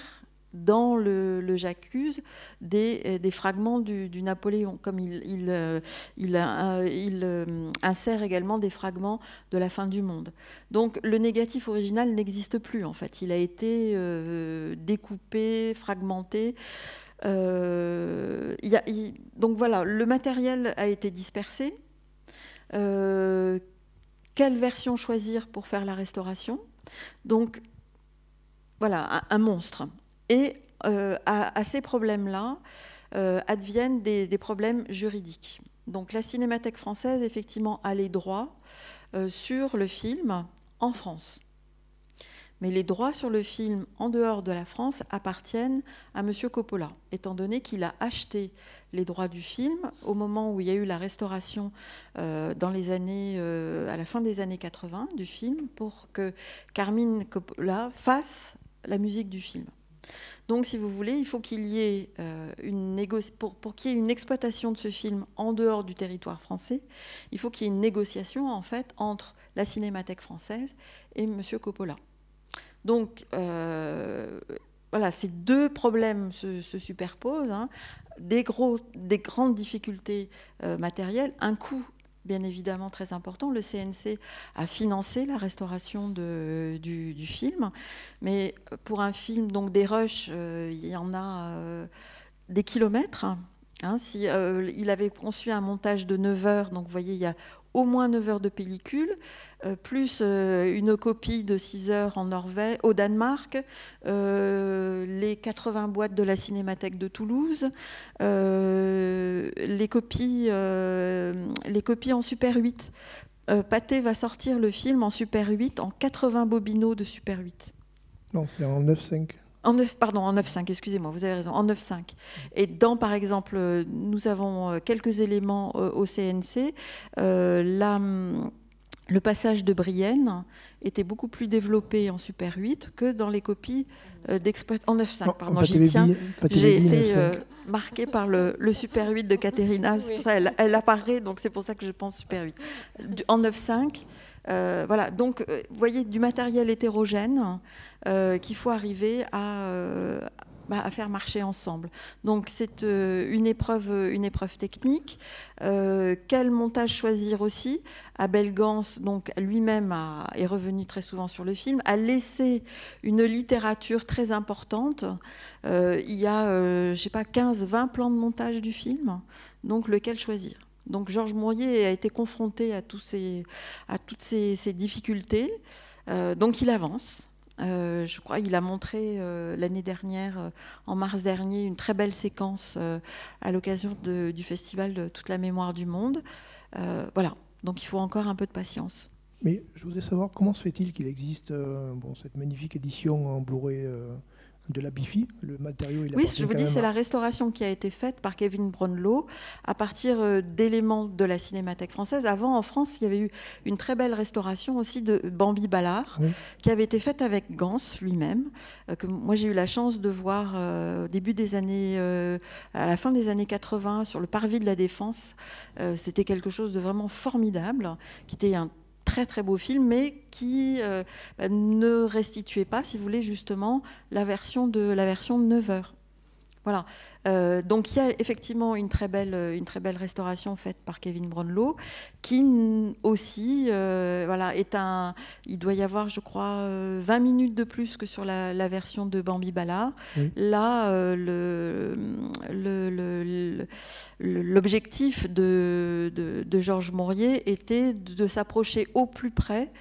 dans le J'accuse des fragments du Napoléon, comme il insère également des fragments de la fin du monde. Donc le négatif original n'existe plus en fait, il a été découpé, fragmenté. Donc voilà, le matériel a été dispersé. Quelle version choisir pour faire la restauration? Donc voilà, un monstre. Et à ces problèmes-là adviennent des problèmes juridiques. Donc la Cinémathèque française, effectivement, a les droits sur le film en France. Mais les droits sur le film en dehors de la France appartiennent à M. Coppola, étant donné qu'il a acheté les droits du film au moment où il y a eu la restauration à la fin des années 80 du film, pour que Carmine Coppola fasse la musique du film. Donc, si vous voulez, il faut qu'il y ait pour qu'il y ait une exploitation de ce film en dehors du territoire français, il faut qu'il y ait une négociation en fait entre la Cinémathèque française et M. Coppola. Donc, voilà, ces deux problèmes se superposent, hein, des grandes difficultés matérielles, un coût bien évidemment très important. Le CNC a financé la restauration du film, mais pour un film, donc des rushs, il y en a des kilomètres. Hein, il avait conçu un montage de 9 heures, donc vous voyez, il y a au moins 9 heures de pellicule, plus une copie de 6 heures en Norvège, au Danemark, les 80 boîtes de la Cinémathèque de Toulouse, les copies en Super 8. Pathé va sortir le film en Super 8, en 80 bobinaux de Super 8. Non, c'est en 9.5. En 9.5, excusez-moi, vous avez raison, en 9.5. Et par exemple, nous avons quelques éléments au CNC. Le passage de Brienne était beaucoup plus développé en Super 8 que dans les copies d'exploitation. En 9.5, pardon, j'y tiens. J'ai été marquée par le Super 8 de Caterina, c'est pour ça elle apparaît, donc c'est pour ça que je pense Super 8. En 9.5, voilà, donc vous voyez du matériel hétérogène qu'il faut arriver à faire marcher ensemble. Donc c'est une épreuve technique. Quel montage choisir aussi? Abel Gans, donc lui-même est revenu très souvent sur le film, a laissé une littérature très importante. Il y a, je sais pas, 15-20 plans de montage du film. Donc lequel choisir? Donc Georges Mourier a été confronté à toutes ces difficultés. Donc il avance. Je crois qu'il a montré l'année dernière, en mars dernier, une très belle séquence à l'occasion du festival de Toute la mémoire du monde. Voilà, donc il faut encore un peu de patience. Mais je voudrais savoir comment se fait-il qu'il existe cette magnifique édition en Blu-ray de la Bifi, le matériau. Oui, je vous dis, c'est la restauration qui a été faite par Kevin Brownlow à partir d'éléments de la Cinémathèque française. Avant, en France, il y avait eu une très belle restauration aussi de Bambi Ballard, oui, qui avait été faite avec Gans lui-même, que moi j'ai eu la chance de voir au début des années, à la fin des années 80, sur le parvis de la Défense. C'était quelque chose de vraiment formidable, qui était un très très beau film, mais qui ne restituait pas, si vous voulez, justement la version de 9 heures. Voilà. Donc il y a effectivement une très belle restauration faite par Kevin Brownlow, qui aussi, voilà, il doit y avoir, je crois, 20 minutes de plus que sur la version de Bambi Ballard. Oui. Là, l'objectif de Georges Maurier était de s'approcher au plus près,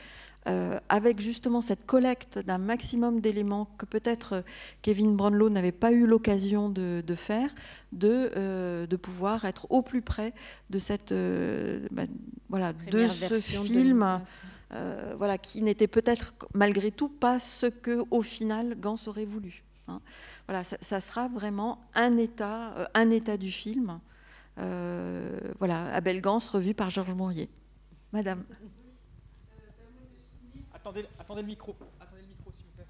avec justement cette collecte d'un maximum d'éléments que peut-être Kevin Brownlow n'avait pas eu l'occasion de faire, de pouvoir être au plus près de cette voilà, de ce film, voilà, qui n'était peut-être malgré tout pas ce que au final Gans aurait voulu. Hein. Voilà, ça sera vraiment un état du film. Voilà, Abel Gans revu par Georges Maurier. Madame. Attendez le micro, s'il vous plaît.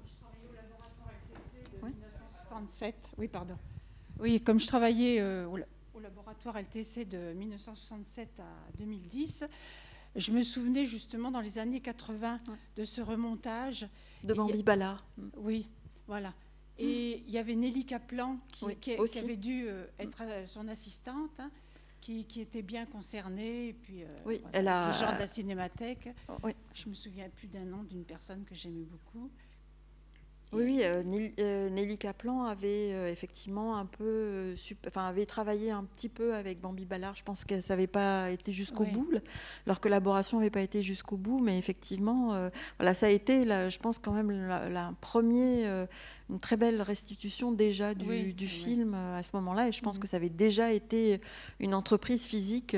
Je travaillais au laboratoire LTC de 1967. Oui, pardon. Oui, comme je travaillais au laboratoire LTC de 1967 à 2010, je me souvenais justement dans les années 80 de ce remontage. De Bambi Ballard. Oui, voilà. Et il y avait Nelly Kaplan qui avait dû être son assistante. Hein, qui était bien concernée, et puis oui, voilà, elle a... les gens de la Cinémathèque. Oui. Je me souviens plus d'un nom d'une personne que j'aimais beaucoup. Oui, Nelly Kaplan avait effectivement un peu, avait travaillé un petit peu avec Bambi Ballard. Je pense que ça n'avait pas été jusqu'au bout. Leur collaboration n'avait pas été jusqu'au bout, mais effectivement, voilà, ça a été, je pense quand même, une très belle restitution déjà du film à ce moment-là. Et je pense que ça avait déjà été une entreprise physique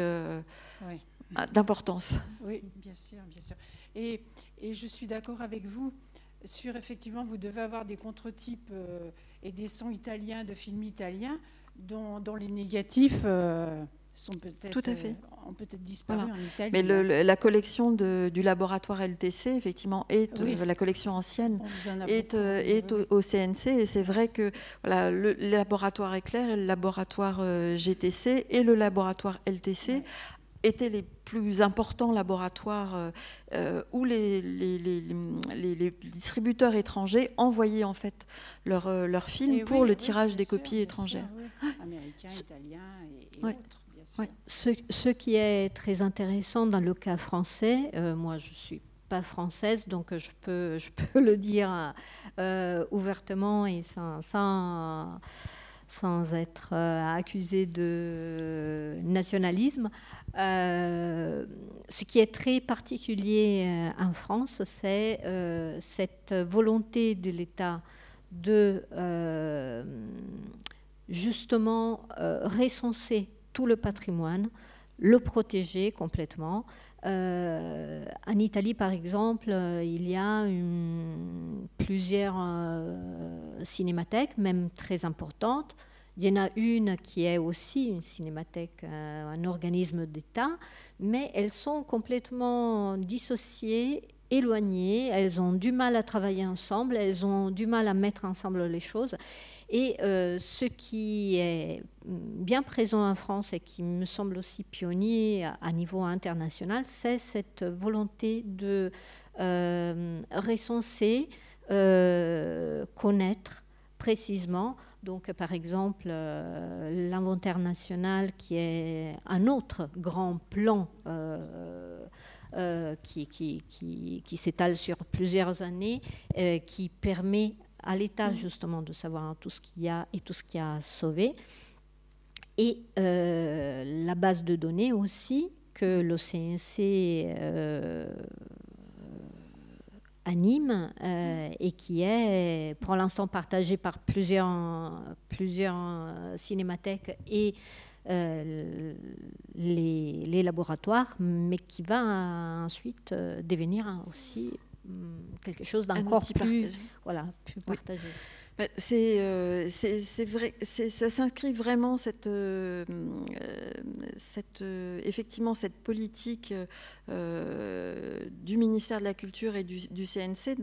d'importance. Oui, bien sûr, bien sûr. Et je suis d'accord avec vous. Effectivement, vous devez avoir des contre-types et des sons italiens de films italiens dont les négatifs sont peut-être, tout à fait. Ont peut-être disparu en Italie. Mais la collection du laboratoire LTC, effectivement, est la collection ancienne, est au CNC. Et c'est vrai que voilà, le laboratoire Éclair et le laboratoire GTC et le laboratoire LTC étaient les plus importants laboratoires où les distributeurs étrangers envoyaient en fait leurs films pour le tirage des copies étrangères. Américains, italiens et autres, bien sûr. Ce qui est très intéressant dans le cas français, moi je suis pas française, donc je peux le dire ouvertement et sans être accusée de nationalisme. Ce qui est très particulier en France, c'est cette volonté de l'État de justement recenser tout le patrimoine, le protéger complètement. En Italie, par exemple, il y a plusieurs cinémathèques, même très importantes. Il y en a une qui est aussi une cinémathèque, un organisme d'État, mais elles sont complètement dissociées, éloignées, elles ont du mal à travailler ensemble, elles ont du mal à mettre ensemble les choses. Et ce qui est bien présent en France et qui me semble aussi pionnier à niveau international, c'est cette volonté de recenser, connaître précisément. Donc, par exemple, l'inventaire national, qui est un autre grand plan qui s'étale sur plusieurs années, qui permet à l'État justement de savoir tout ce qu'il y a et tout ce qu'il y a à sauver. Et la base de données aussi que le CNC anime et qui est pour l'instant partagée par plusieurs cinémathèques et les laboratoires, mais qui va ensuite devenir aussi quelque chose d'encore plus partagé. C'est vrai, ça s'inscrit vraiment effectivement cette politique du ministère de la Culture et du CNC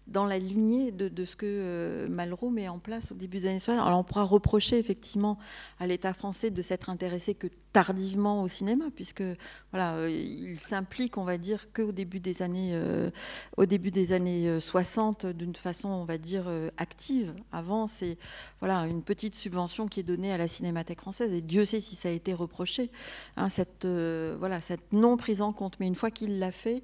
dans la lignée de ce que Malraux met en place au début des années 60. Alors on pourra reprocher effectivement à l'État français de s'être intéressé que tardivement au cinéma, puisque voilà, il s'implique, on va dire, qu'au début des années 60, d'une façon, on va dire, active. Avant, c'est voilà, une petite subvention qui est donnée à la Cinémathèque française, et Dieu sait si ça a été reproché, hein, cette non prise en compte. Mais une fois qu'il l'a fait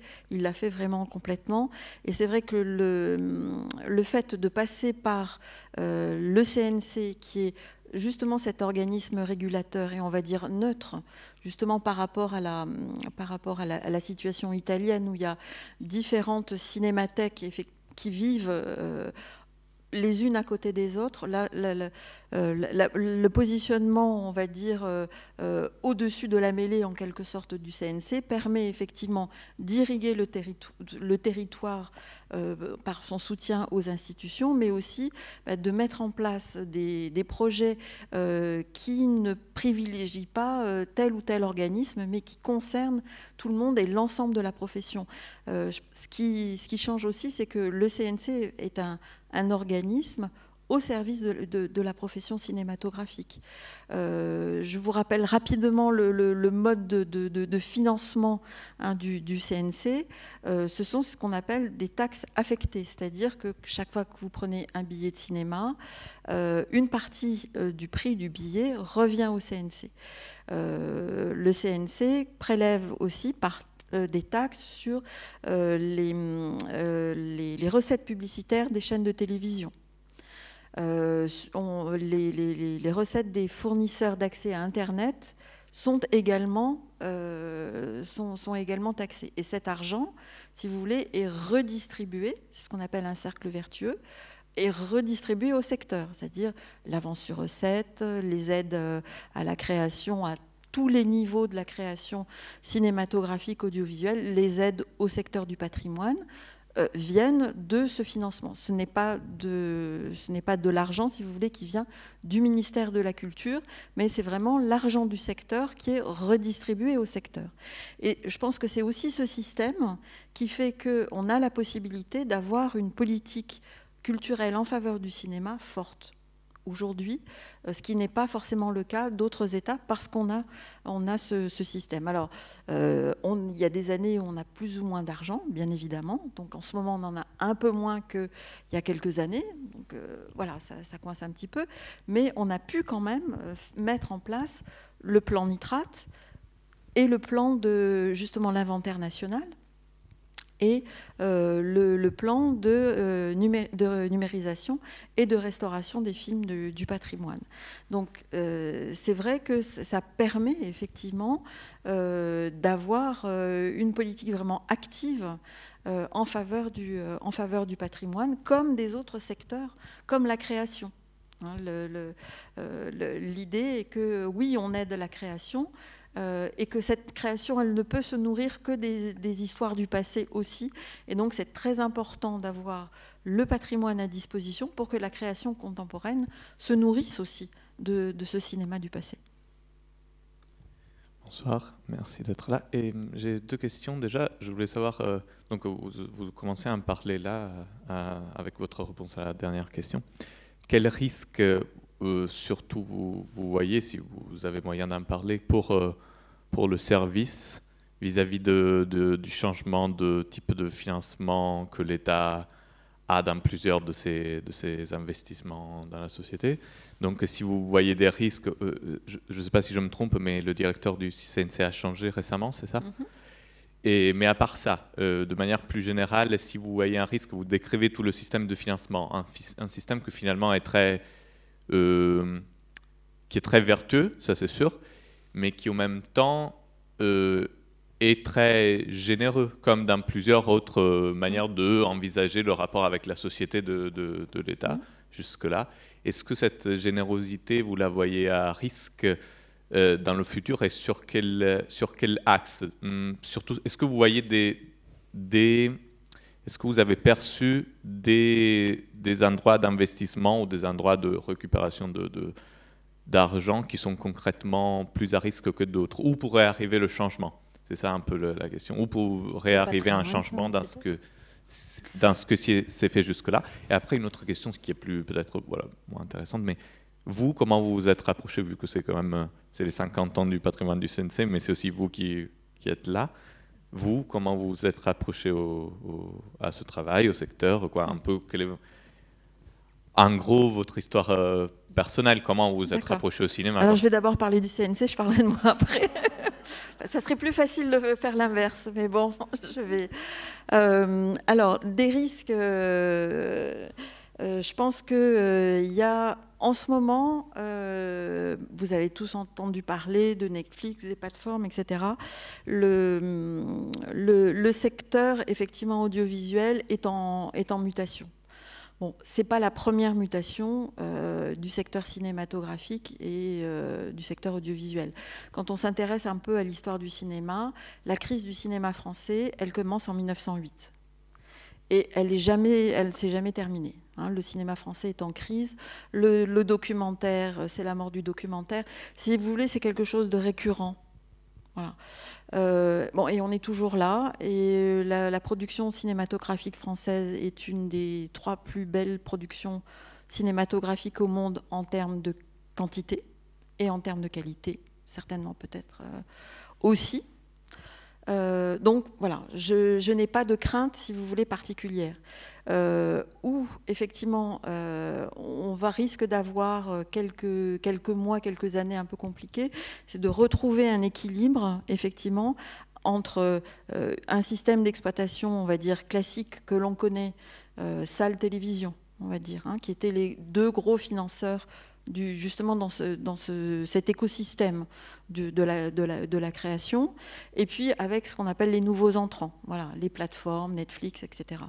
vraiment complètement. Et c'est vrai que le fait de passer par le CNC, qui est justement cet organisme régulateur et on va dire neutre, justement par rapport à la situation italienne où il y a différentes cinémathèques qui vivent les unes à côté des autres. Là, le positionnement, on va dire, au-dessus de la mêlée, en quelque sorte, du CNC, permet effectivement d'irriguer le territoire par son soutien aux institutions, mais aussi de mettre en place des projets qui ne privilégient pas tel ou tel organisme, mais qui concernent tout le monde et l'ensemble de la profession. Ce qui change aussi, c'est que le CNC est un organisme au service de la profession cinématographique. Je vous rappelle rapidement le mode de financement du CNC. Ce sont ce qu'on appelle des taxes affectées, c'est-à-dire que chaque fois que vous prenez un billet de cinéma, une partie du prix du billet revient au CNC. Le CNC prélève aussi des taxes sur les recettes publicitaires des chaînes de télévision. Les recettes des fournisseurs d'accès à Internet sont également taxées. Et cet argent, si vous voulez, est redistribué, c'est ce qu'on appelle un cercle vertueux, est redistribué au secteur, c'est-à-dire l'avance sur recettes, les aides à la création, à tous les niveaux de la création cinématographique, audiovisuelle, les aides au secteur du patrimoine viennent de ce financement. Ce n'est pas de l'argent, si vous voulez, qui vient du ministère de la Culture, mais c'est vraiment l'argent du secteur qui est redistribué au secteur. Et je pense que c'est aussi ce système qui fait qu'on a la possibilité d'avoir une politique culturelle en faveur du cinéma forte aujourd'hui, ce qui n'est pas forcément le cas d'autres États parce qu'on a ce système. Alors, il y a des années où on a plus ou moins d'argent, bien évidemment. Donc, en ce moment, on en a un peu moins qu'il y a quelques années. Donc, voilà, ça coince un petit peu. Mais on a pu quand même mettre en place le plan nitrate et le plan de, justement, l'inventaire national et le plan de numérisation et de restauration des films du patrimoine. Donc c'est vrai que ça permet effectivement d'avoir une politique vraiment active en faveur du patrimoine, comme des autres secteurs, comme la création. L'idée est que oui, on aide la création, et que cette création, elle ne peut se nourrir que des histoires du passé aussi. Et donc, c'est très important d'avoir le patrimoine à disposition pour que la création contemporaine se nourrisse aussi de ce cinéma du passé. Bonsoir, merci d'être là. Et j'ai deux questions déjà. Je voulais savoir, donc vous commencez à me parler là, avec votre réponse à la dernière question. Quel risque surtout vous voyez, si vous avez moyen d'en parler, pour le service vis-à-vis du changement de type de financement que l'État a dans plusieurs de ses investissements dans la société. Donc si vous voyez des risques, je ne sais pas si je me trompe, mais le directeur du CNC a changé récemment, c'est ça ? Mais à part ça, de manière plus générale, si vous voyez un risque, vous décrivez tout le système de financement, un système que finalement est qui est très vertueux, ça c'est sûr, mais qui en même temps est très généreux, comme dans plusieurs autres manières d'envisager le rapport avec la société de l'État jusque-là. Est-ce que cette générosité, vous la voyez à risque dans le futur et sur quel axe? Surtout, est-ce que vous voyez est-ce que vous avez perçu des endroits d'investissement ou des endroits de récupération d'argent qui sont concrètement plus à risque que d'autres? Où pourrait arriver le changement? C'est ça un peu la question. Où pourrait arriver un changement dans ce que s'est fait jusque-là? Et après, une autre question qui est plus peut-être moins intéressante, mais vous, comment vous vous êtes rapproché, vu que c'est quand même c'est les 50 ans du patrimoine du CNC, mais c'est aussi vous qui êtes là. Vous, comment vous vous êtes rapproché à ce travail, au secteur, quoi, un peu, en gros, votre histoire personnelle, comment vous vous êtes rapproché au cinéma? Alors, je vais d'abord parler du CNC, je parlerai de moi après. Ça serait plus facile de faire l'inverse, mais bon, je vais... alors, des risques, je pense qu'il y a, en ce moment, vous avez tous entendu parler de Netflix, des plateformes, etc. Le secteur, effectivement, audiovisuel est en mutation. Bon, ce n'est pas la première mutation du secteur cinématographique et du secteur audiovisuel. Quand on s'intéresse un peu à l'histoire du cinéma, la crise du cinéma français, elle commence en 1908. Et elle ne s'est jamais terminée. Hein. Le cinéma français est en crise. Le documentaire, c'est la mort du documentaire. Si vous voulez, c'est quelque chose de récurrent. Voilà. Bon, et on est toujours là, et la production cinématographique française est une des 3 plus belles productions cinématographiques au monde en termes de quantité et en termes de qualité, certainement peut-être aussi. Donc voilà, je n'ai pas de crainte, si vous voulez, particulière. Où effectivement on risque d'avoir quelques mois, quelques années un peu compliquées, c'est de retrouver un équilibre effectivement entre un système d'exploitation, on va dire classique que l'on connaît, salle télévision, on va dire, hein, qui étaient les 2 gros financeurs justement dans cet écosystème de la création, et puis avec ce qu'on appelle les nouveaux entrants, voilà, les plateformes, Netflix, etc.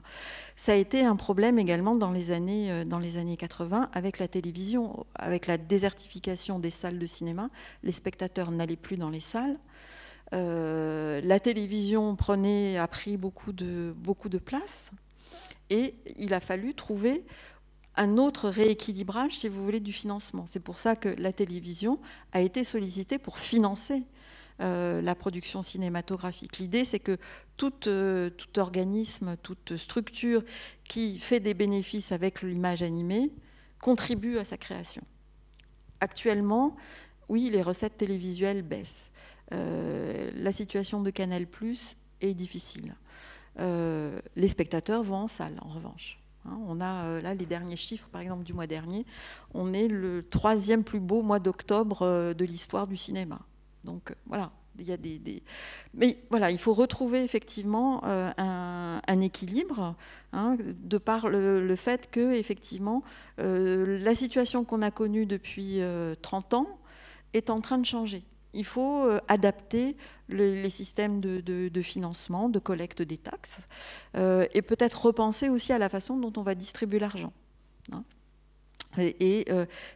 Ça a été un problème également dans les années 80 avec la télévision, avec la désertification des salles de cinéma. Les spectateurs n'allaient plus dans les salles. La télévision a pris beaucoup de place, et il a fallu trouver un autre rééquilibrage, si vous voulez, du financement. C'est pour ça que la télévision a été sollicitée pour financer la production cinématographique. L'idée, c'est que tout organisme, toute structure qui fait des bénéfices avec l'image animée contribue à sa création. Actuellement, oui, les recettes télévisuelles baissent. La situation de Canal+ est difficile. Les spectateurs vont en salle, en revanche. On a là les derniers chiffres, par exemple, du mois dernier. On est le 3e plus beau mois d'octobre de l'histoire du cinéma. Donc voilà, il y a mais voilà, il faut retrouver effectivement un équilibre, hein, de par le fait que effectivement la situation qu'on a connue depuis 30 ans est en train de changer. Il faut adapter les systèmes de financement, de collecte des taxes, et peut-être repenser aussi à la façon dont on va distribuer l'argent. Hein. Et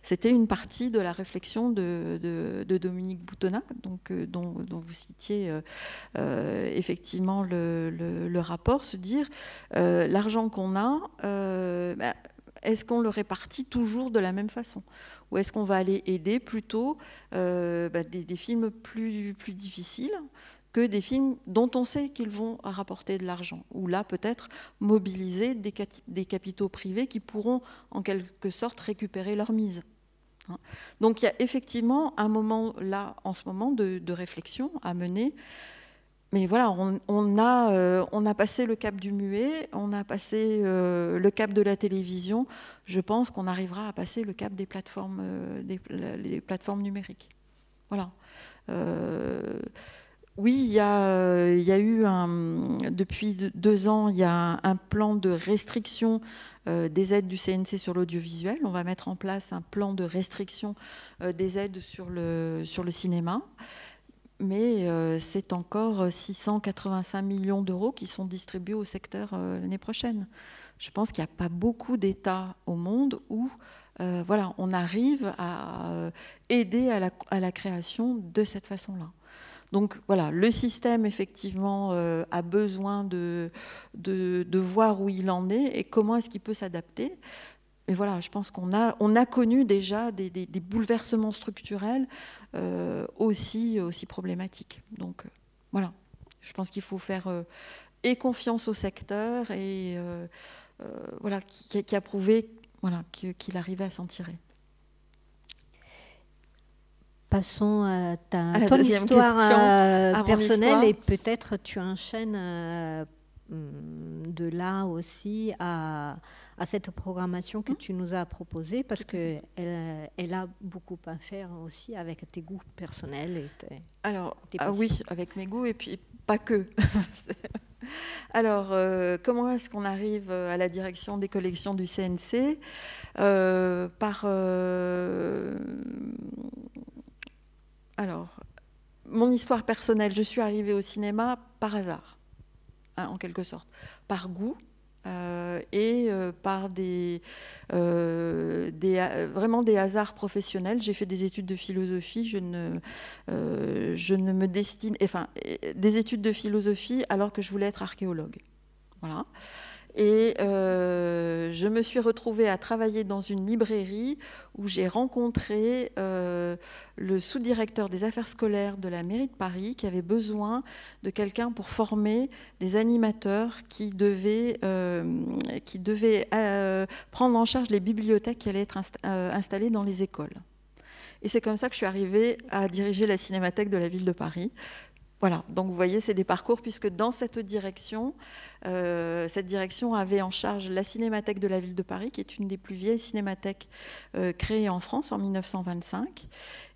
c'était une partie de la réflexion de Dominique Boutonnat, donc, dont vous citiez effectivement le rapport, se dire l'argent qu'on a, est-ce qu'on le répartit toujours de la même façon? Ou est-ce qu'on va aller aider plutôt des films plus difficiles que des films dont on sait qu'ils vont rapporter de l'argent? Ou là, peut-être mobiliser des capitaux privés qui pourront, en quelque sorte, récupérer leur mise. Donc il y a effectivement un moment, là, en ce moment, de réflexion à mener. Mais voilà, on a passé le cap du muet, on a passé le cap de la télévision. Je pense qu'on arrivera à passer le cap des plateformes, les plateformes numériques. Voilà. Oui, il y a eu depuis 2 ans, il y a un plan de restriction des aides du CNC sur l'audiovisuel. On va mettre en place un plan de restriction des aides sur le cinéma. Mais c'est encore 685 millions d'euros qui sont distribués au secteur l'année prochaine. Je pense qu'il n'y a pas beaucoup d'États au monde où voilà, on arrive à aider à la création de cette façon-là. Donc voilà, le système effectivement a besoin de voir où il en est et comment est-ce qu'il peut s'adapter. Mais voilà, je pense qu'on a connu déjà des bouleversements structurels aussi problématiques. Donc voilà, je pense qu'il faut faire et confiance au secteur et voilà, qui a prouvé voilà, qu'il arrivait à s'en tirer. Passons à la ton deuxième histoire question, personnelle et peut-être tu enchaînes de là aussi à cette programmation que tu nous as proposée parce qu'elle a beaucoup à faire aussi avec tes goûts personnels. Et Alors, tes oui, avec mes goûts et puis pas que. Alors, comment est-ce qu'on arrive à la direction des collections du CNC? Alors, mon histoire personnelle, je suis arrivée au cinéma par hasard, hein, en quelque sorte, par goût et par vraiment des hasards professionnels. J'ai fait des études de philosophie, je ne me destine, enfin, des études de philosophie alors que je voulais être archéologue. Voilà. Et je me suis retrouvée à travailler dans une librairie où j'ai rencontré le sous-directeur des affaires scolaires de la mairie de Paris qui avait besoin de quelqu'un pour former des animateurs qui devaient prendre en charge les bibliothèques qui allaient être installées dans les écoles. Et c'est comme ça que je suis arrivée à diriger la Cinémathèque de la ville de Paris. Voilà, donc vous voyez, c'est des parcours, puisque dans cette direction avait en charge la Cinémathèque de la ville de Paris, qui est une des plus vieilles cinémathèques créées en France en 1925.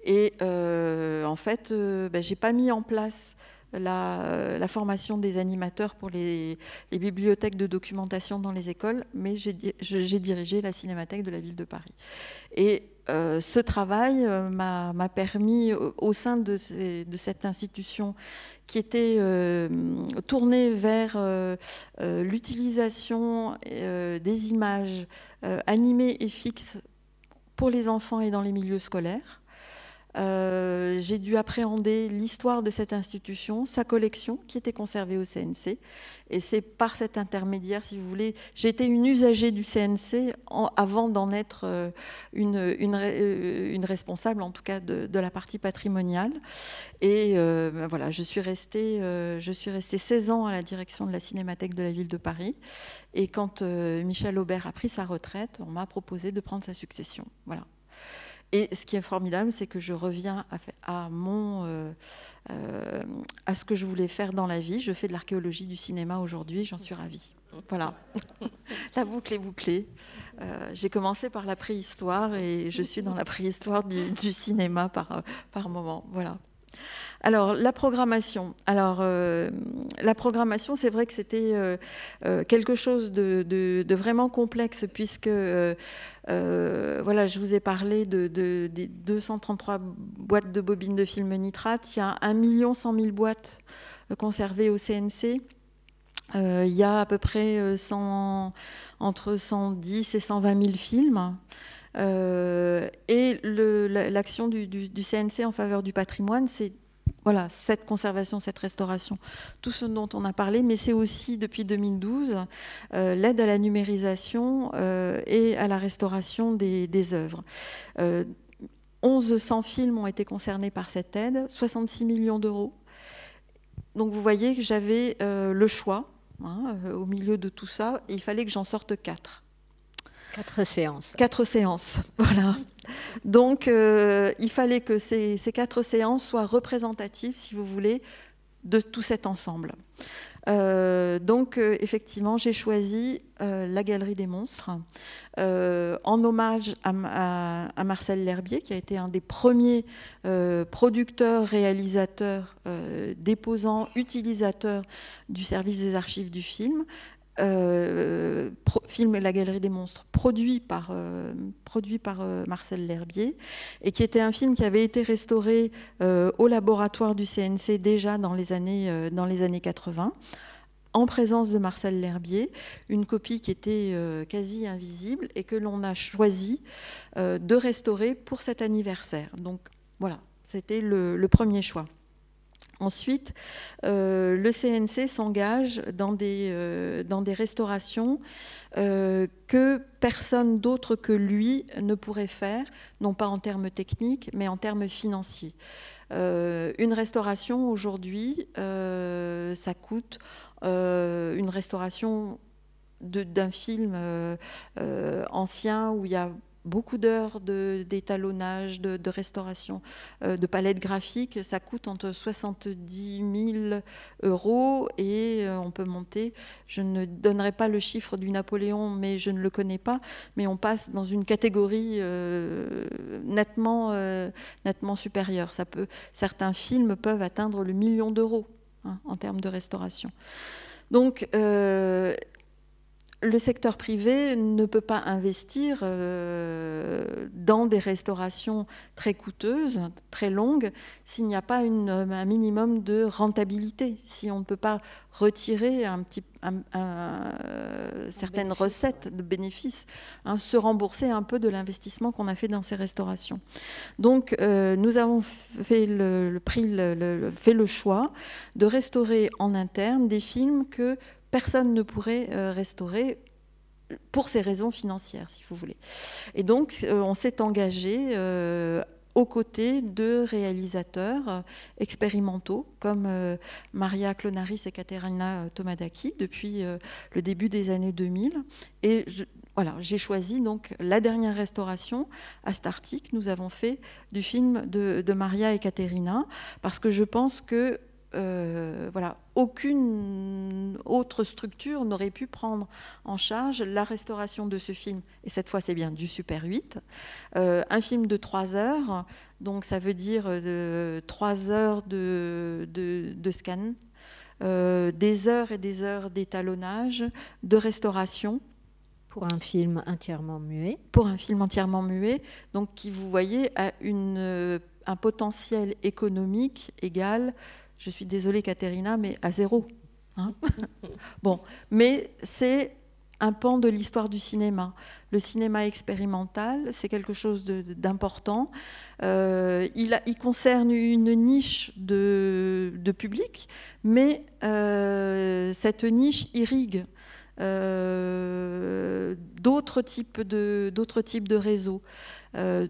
Et en fait, j'ai pas mis en place la formation des animateurs pour les bibliothèques de documentation dans les écoles, mais j'ai dirigé la Cinémathèque de la ville de Paris. Et ce travail m'a permis, au sein de cette institution qui était tournée vers l'utilisation des images animées et fixes pour les enfants et dans les milieux scolaires, j'ai dû appréhender l'histoire de cette institution, sa collection qui était conservée au CNC. Et c'est par cet intermédiaire, si vous voulez, j'ai été une usagée du CNC avant d'en être une responsable, en tout cas de la partie patrimoniale. Et voilà, je suis restée 16 ans à la direction de la Cinémathèque de la ville de Paris. Et quand Michel Aubert a pris sa retraite, on m'a proposé de prendre sa succession. Voilà. Et ce qui est formidable, c'est que je reviens à ce que je voulais faire dans la vie. Je fais de l'archéologie du cinéma aujourd'hui, j'en suis ravie. Voilà, la boucle est bouclée. J'ai commencé par la préhistoire et je suis dans la préhistoire du cinéma par moment. Voilà. Alors, la programmation. La programmation, c'est vrai que c'était quelque chose de vraiment complexe puisque, voilà, je vous ai parlé des 233 boîtes de bobines de film nitrate. Il y a 1 100 000 boîtes conservées au CNC. Il y a à peu près entre 110 et 120 000 films. Et l'action du CNC en faveur du patrimoine, c'est voilà, cette conservation, cette restauration, tout ce dont on a parlé, mais c'est aussi, depuis 2012, l'aide à la numérisation et à la restauration des œuvres. 1100 films ont été concernés par cette aide, 66 millions d'euros. Donc vous voyez que j'avais le choix, hein, au milieu de tout ça, et il fallait que j'en sorte 4. 4 séances. 4 séances, voilà. Donc, il fallait que ces 4 séances soient représentatives, si vous voulez, de tout cet ensemble. Donc, effectivement, j'ai choisi la Galerie des Monstres, en hommage à Marcel L'Herbier, qui a été un des premiers producteurs, réalisateurs, déposants, utilisateurs du service des archives du film. Film La Galerie des Monstres, produit par Marcel L'Herbier, et qui était un film qui avait été restauré au laboratoire du CNC déjà dans les années 80, en présence de Marcel L'Herbier, une copie qui était quasi invisible et que l'on a choisi de restaurer pour cet anniversaire. Donc voilà, c'était le premier choix. Ensuite, le CNC s'engage dans des restaurations que personne d'autre que lui ne pourrait faire, non pas en termes techniques, mais en termes financiers. Une restauration aujourd'hui, ça coûte une restauration d'un film ancien où il y a beaucoup d'heures d'étalonnage, de restauration, de palette graphique. Ça coûte entre 70 000 € et on peut monter. Je ne donnerai pas le chiffre du Napoléon, mais je ne le connais pas. Mais on passe dans une catégorie nettement supérieure. Certains films peuvent atteindre le 1 million d'euros en termes de restauration. Donc, le secteur privé ne peut pas investir dans des restaurations très coûteuses, très longues, s'il n'y a pas un minimum de rentabilité, si on ne peut pas retirer certaines recettes de bénéfices, se rembourser un peu de l'investissement qu'on a fait dans ces restaurations. Donc, nous avons fait le choix de restaurer en interne des films que personne ne pourrait restaurer pour ces raisons financières, si vous voulez. Et donc, on s'est engagé aux côtés de réalisateurs expérimentaux comme Maria Clonaris et Katerina Tomadaki depuis le début des années 2000. Et voilà, j'ai choisi donc la dernière restauration à Startic. Nous avons fait du film de Maria et Katerina parce que je pense que voilà, aucune autre structure n'aurait pu prendre en charge la restauration de ce film. Et cette fois, c'est bien du Super 8. Un film de 3 heures, donc ça veut dire 3 heures de scan, des heures et des heures d'étalonnage, de restauration. Pour un film entièrement muet. Pour un film entièrement muet, donc qui, vous voyez, a un potentiel économique égal, je suis désolée Katerina, mais à 0. Bon, mais c'est un pan de l'histoire du cinéma. Le cinéma expérimental, c'est quelque chose d'important. Il concerne une niche de public, mais cette niche irrigue d'autres types de réseaux.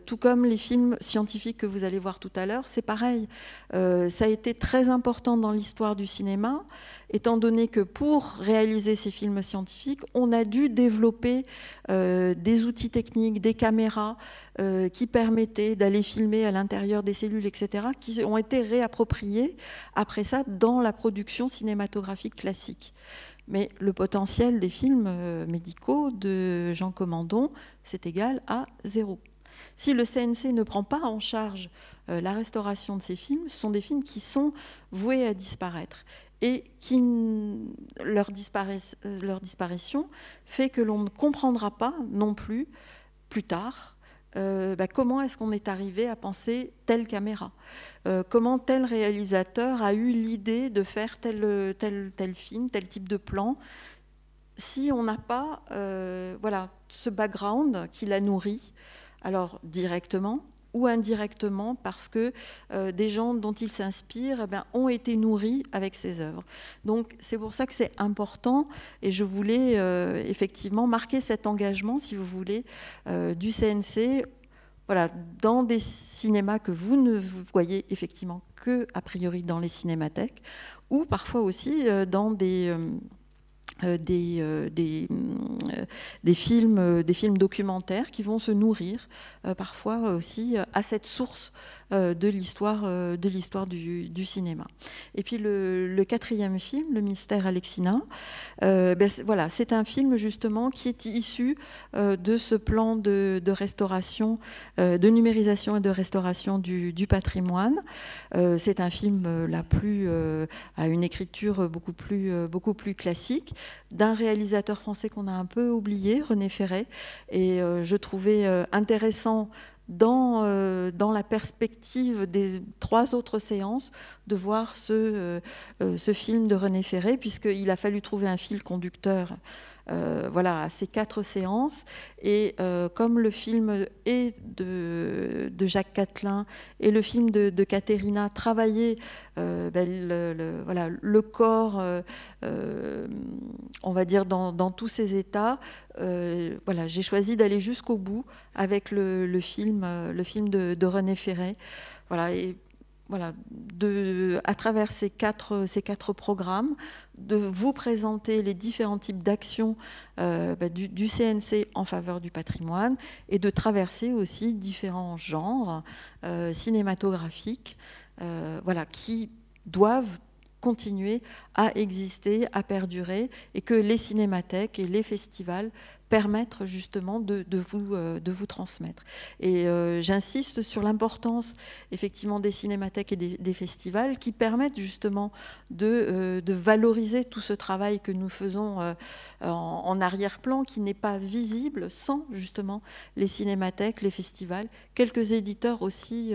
Tout comme les films scientifiques que vous allez voir tout à l'heure, c'est pareil. Ça a été très important dans l'histoire du cinéma, étant donné que pour réaliser ces films scientifiques, on a dû développer des outils techniques, des caméras qui permettaient d'aller filmer à l'intérieur des cellules, etc., qui ont été réappropriés après ça dans la production cinématographique classique. Mais le potentiel des films médicaux de Jean Commandon, c'est égal à 0. Si le CNC ne prend pas en charge la restauration de ces films, ce sont des films qui sont voués à disparaître et leur disparition fait que l'on ne comprendra pas non plus tard comment est-ce qu'on est arrivé à penser telle caméra, comment tel réalisateur a eu l'idée de faire tel film, tel type de plan, si on n'a pas voilà, ce background qui la nourrit, alors directement ou indirectement, parce que des gens dont il s'inspire ont été nourris avec ses œuvres. Donc c'est pour ça que c'est important, et je voulais effectivement marquer cet engagement, si vous voulez, du CNC, voilà, dans des cinémas que vous ne voyez effectivement que a priori dans les cinémathèques, ou parfois aussi dans des films documentaires qui vont se nourrir parfois aussi à cette source de l'histoire du cinéma. Et puis le quatrième film, Le Mystère Alexina, voilà, c'est un film justement qui est issu de ce plan de restauration, de numérisation et de restauration du patrimoine. C'est un film à une écriture beaucoup plus classique, d'un réalisateur français qu'on a un peu oublié, René Ferré, et je trouvais intéressant dans la perspective des 3 autres séances de voir ce film de René Ferré, puisqu'il a fallu trouver un fil conducteur voilà, à ces 4 séances, et comme le film est de Jacques Catelin et le film de Katerina travaillait voilà, le corps, on va dire dans tous ses états, voilà, j'ai choisi d'aller jusqu'au bout avec le film de René Ferré. Voilà, et voilà, à travers ces quatre programmes, de vous présenter les différents types d'actions du CNC en faveur du patrimoine et de traverser aussi différents genres cinématographiques voilà, qui doivent continuer à exister, à perdurer, et que les cinémathèques et les festivals permettre justement de vous transmettre. Et j'insiste sur l'importance effectivement des cinémathèques et des festivals qui permettent justement de valoriser tout ce travail que nous faisons en arrière-plan, qui n'est pas visible sans justement les cinémathèques, les festivals, quelques éditeurs aussi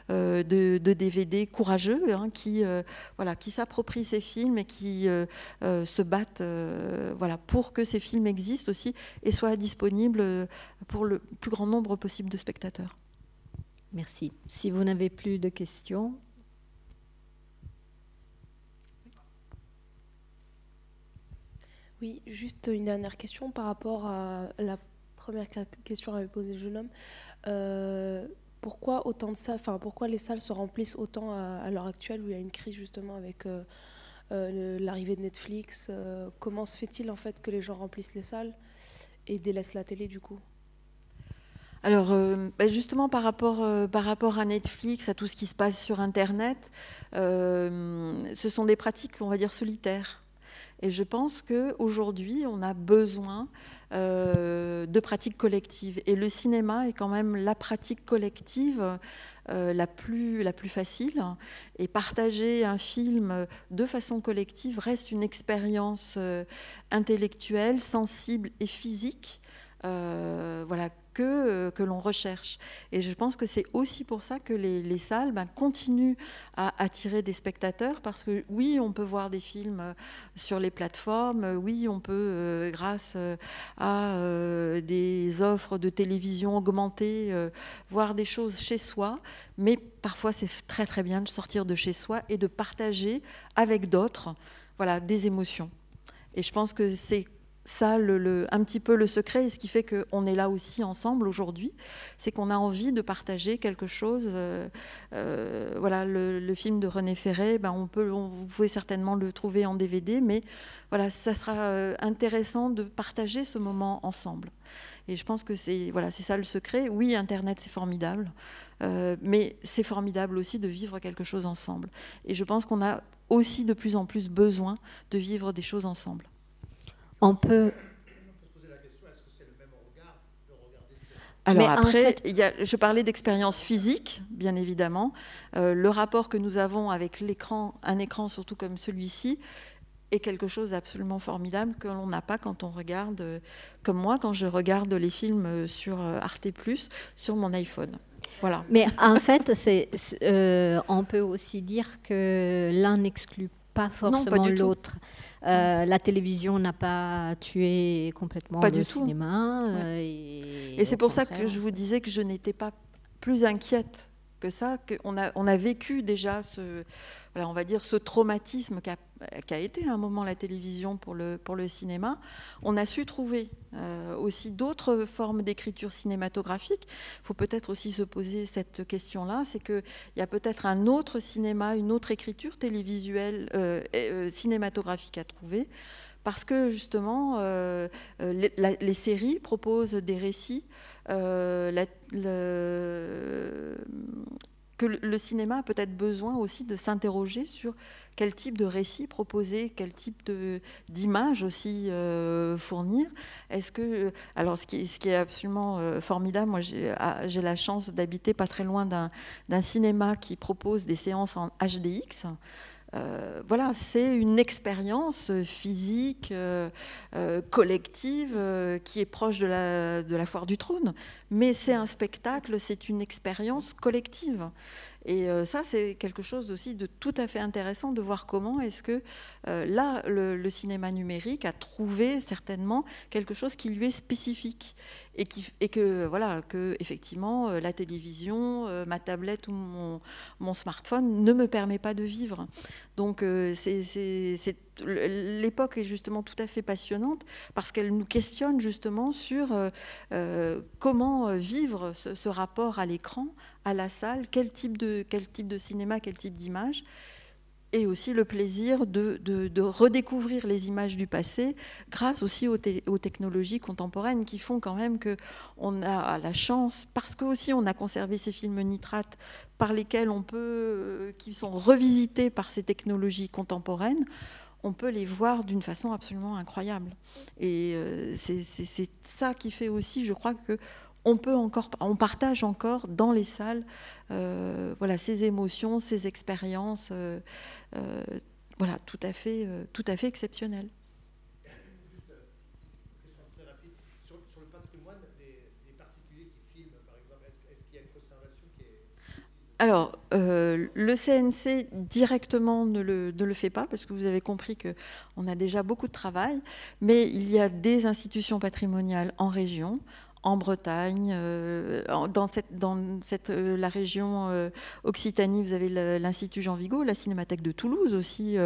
de DVD courageux qui s'approprient ces films et qui se battent voilà, pour que ces films existent aussi et soit disponible pour le plus grand nombre possible de spectateurs. Merci. Si vous n'avez plus de questions. Oui, juste une dernière question par rapport à la première question qu'avait posée le jeune homme. Pourquoi autant de salles, pourquoi les salles se remplissent autant à l'heure actuelle où il y a une crise justement avec l'arrivée de Netflix? Comment se fait-il en fait que les gens remplissent les salles et délaissent la télé du coup? Alors, justement, par rapport à Netflix, à tout ce qui se passe sur Internet, ce sont des pratiques, on va dire, solitaires. Et je pense qu'aujourd'hui, on a besoin de pratiques collectives. Et le cinéma est quand même la pratique collective la plus facile. Et partager un film de façon collective reste une expérience intellectuelle, sensible et physique. Voilà, que l'on recherche. Et je pense que c'est aussi pour ça que les salles continuent à attirer des spectateurs, parce que oui, on peut voir des films sur les plateformes, oui, on peut, grâce à des offres de télévision augmentées, voir des choses chez soi, mais parfois c'est très très bien de sortir de chez soi et de partager avec d'autres, voilà, des émotions. Et je pense que c'est ça, un petit peu le secret, et ce qui fait qu'on est là aussi ensemble aujourd'hui, c'est qu'on a envie de partager quelque chose. Voilà, le film de René Ferré, vous pouvez certainement le trouver en DVD, mais voilà, ça sera intéressant de partager ce moment ensemble. Et je pense que c'est ça le secret. Oui, Internet, c'est formidable, mais c'est formidable aussi de vivre quelque chose ensemble. Et je pense qu'on a aussi de plus en plus besoin de vivre des choses ensemble. On peut se poser la question, est-ce que c'est le même regard de regarder Alors après, je parlais d'expérience physique, bien évidemment. Le rapport que nous avons avec l'écran, un écran surtout comme celui-ci, est quelque chose d'absolument formidable que l'on n'a pas quand on regarde, comme moi, quand je regarde les films sur Arte+, sur mon iPhone. Voilà. Mais en fait, on peut aussi dire que l'un n'exclut pas forcément l'autre. La télévision n'a pas tué complètement le cinéma. Et c'est pour ça que je vous disais que je n'étais pas plus inquiète que ça, qu'on a vécu déjà on va dire ce traumatisme qu'a été à un moment la télévision pour le cinéma. On a su trouver aussi d'autres formes d'écriture cinématographique. Il faut peut-être aussi se poser cette question-là, c'est qu'il y a peut-être un autre cinéma, une autre écriture télévisuelle, cinématographique à trouver, parce que justement, les séries proposent des récits, que le cinéma a peut-être besoin aussi de s'interroger sur quel type de récit proposer, quel type d'image aussi fournir. Alors ce qui est absolument formidable, moi j'ai la chance d'habiter pas très loin d'un cinéma qui propose des séances en HDX. Voilà, c'est une expérience physique, collective, qui est proche de la Foire du Trône. Mais c'est un spectacle, c'est une expérience collective. Et ça, c'est quelque chose aussi de tout à fait intéressant de voir comment est-ce que là, le cinéma numérique a trouvé certainement quelque chose qui lui est spécifique. Et que effectivement, la télévision, ma tablette ou mon smartphone ne me permet pas de vivre. Donc, c'est l'époque est justement tout à fait passionnante parce qu'elle nous questionne justement sur comment vivre ce rapport à l'écran, à la salle, quel type de cinéma, quel type d'image, et aussi le plaisir de redécouvrir les images du passé grâce aussi aux technologies contemporaines qui font quand même qu'on a la chance, parce que aussi on a conservé ces films nitrates par lesquels qui sont revisités par ces technologies contemporaines, on peut les voir d'une façon absolument incroyable. Et c'est ça qui fait aussi, je crois, on partage encore dans les salles voilà, ces émotions, ces expériences voilà, tout à fait exceptionnelles. Juste une question très rapide. Sur le patrimoine des particuliers qui filment, par exemple, est-ce qu'il y a une conservation qui est... Alors, le CNC directement ne le fait pas, parce que vous avez compris qu'on a déjà beaucoup de travail, mais il y a des institutions patrimoniales en région, en Bretagne, la région Occitanie, vous avez l'Institut Jean Vigo, la Cinémathèque de Toulouse aussi,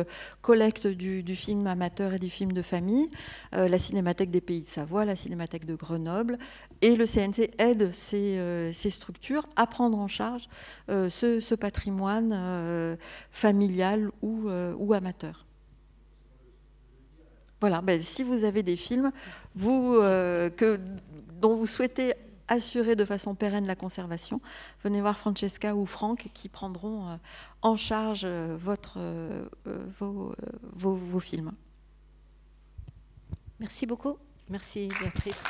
collecte du film amateur et du film de famille, la Cinémathèque des Pays de Savoie, la Cinémathèque de Grenoble, et le CNC aide ces structures à prendre en charge ce patrimoine familial ou amateur. Voilà, ben, si vous avez des films dont vous souhaitez assurer de façon pérenne la conservation, venez voir Francesca ou Franck qui prendront en charge vos films. Merci beaucoup. Merci Béatrice.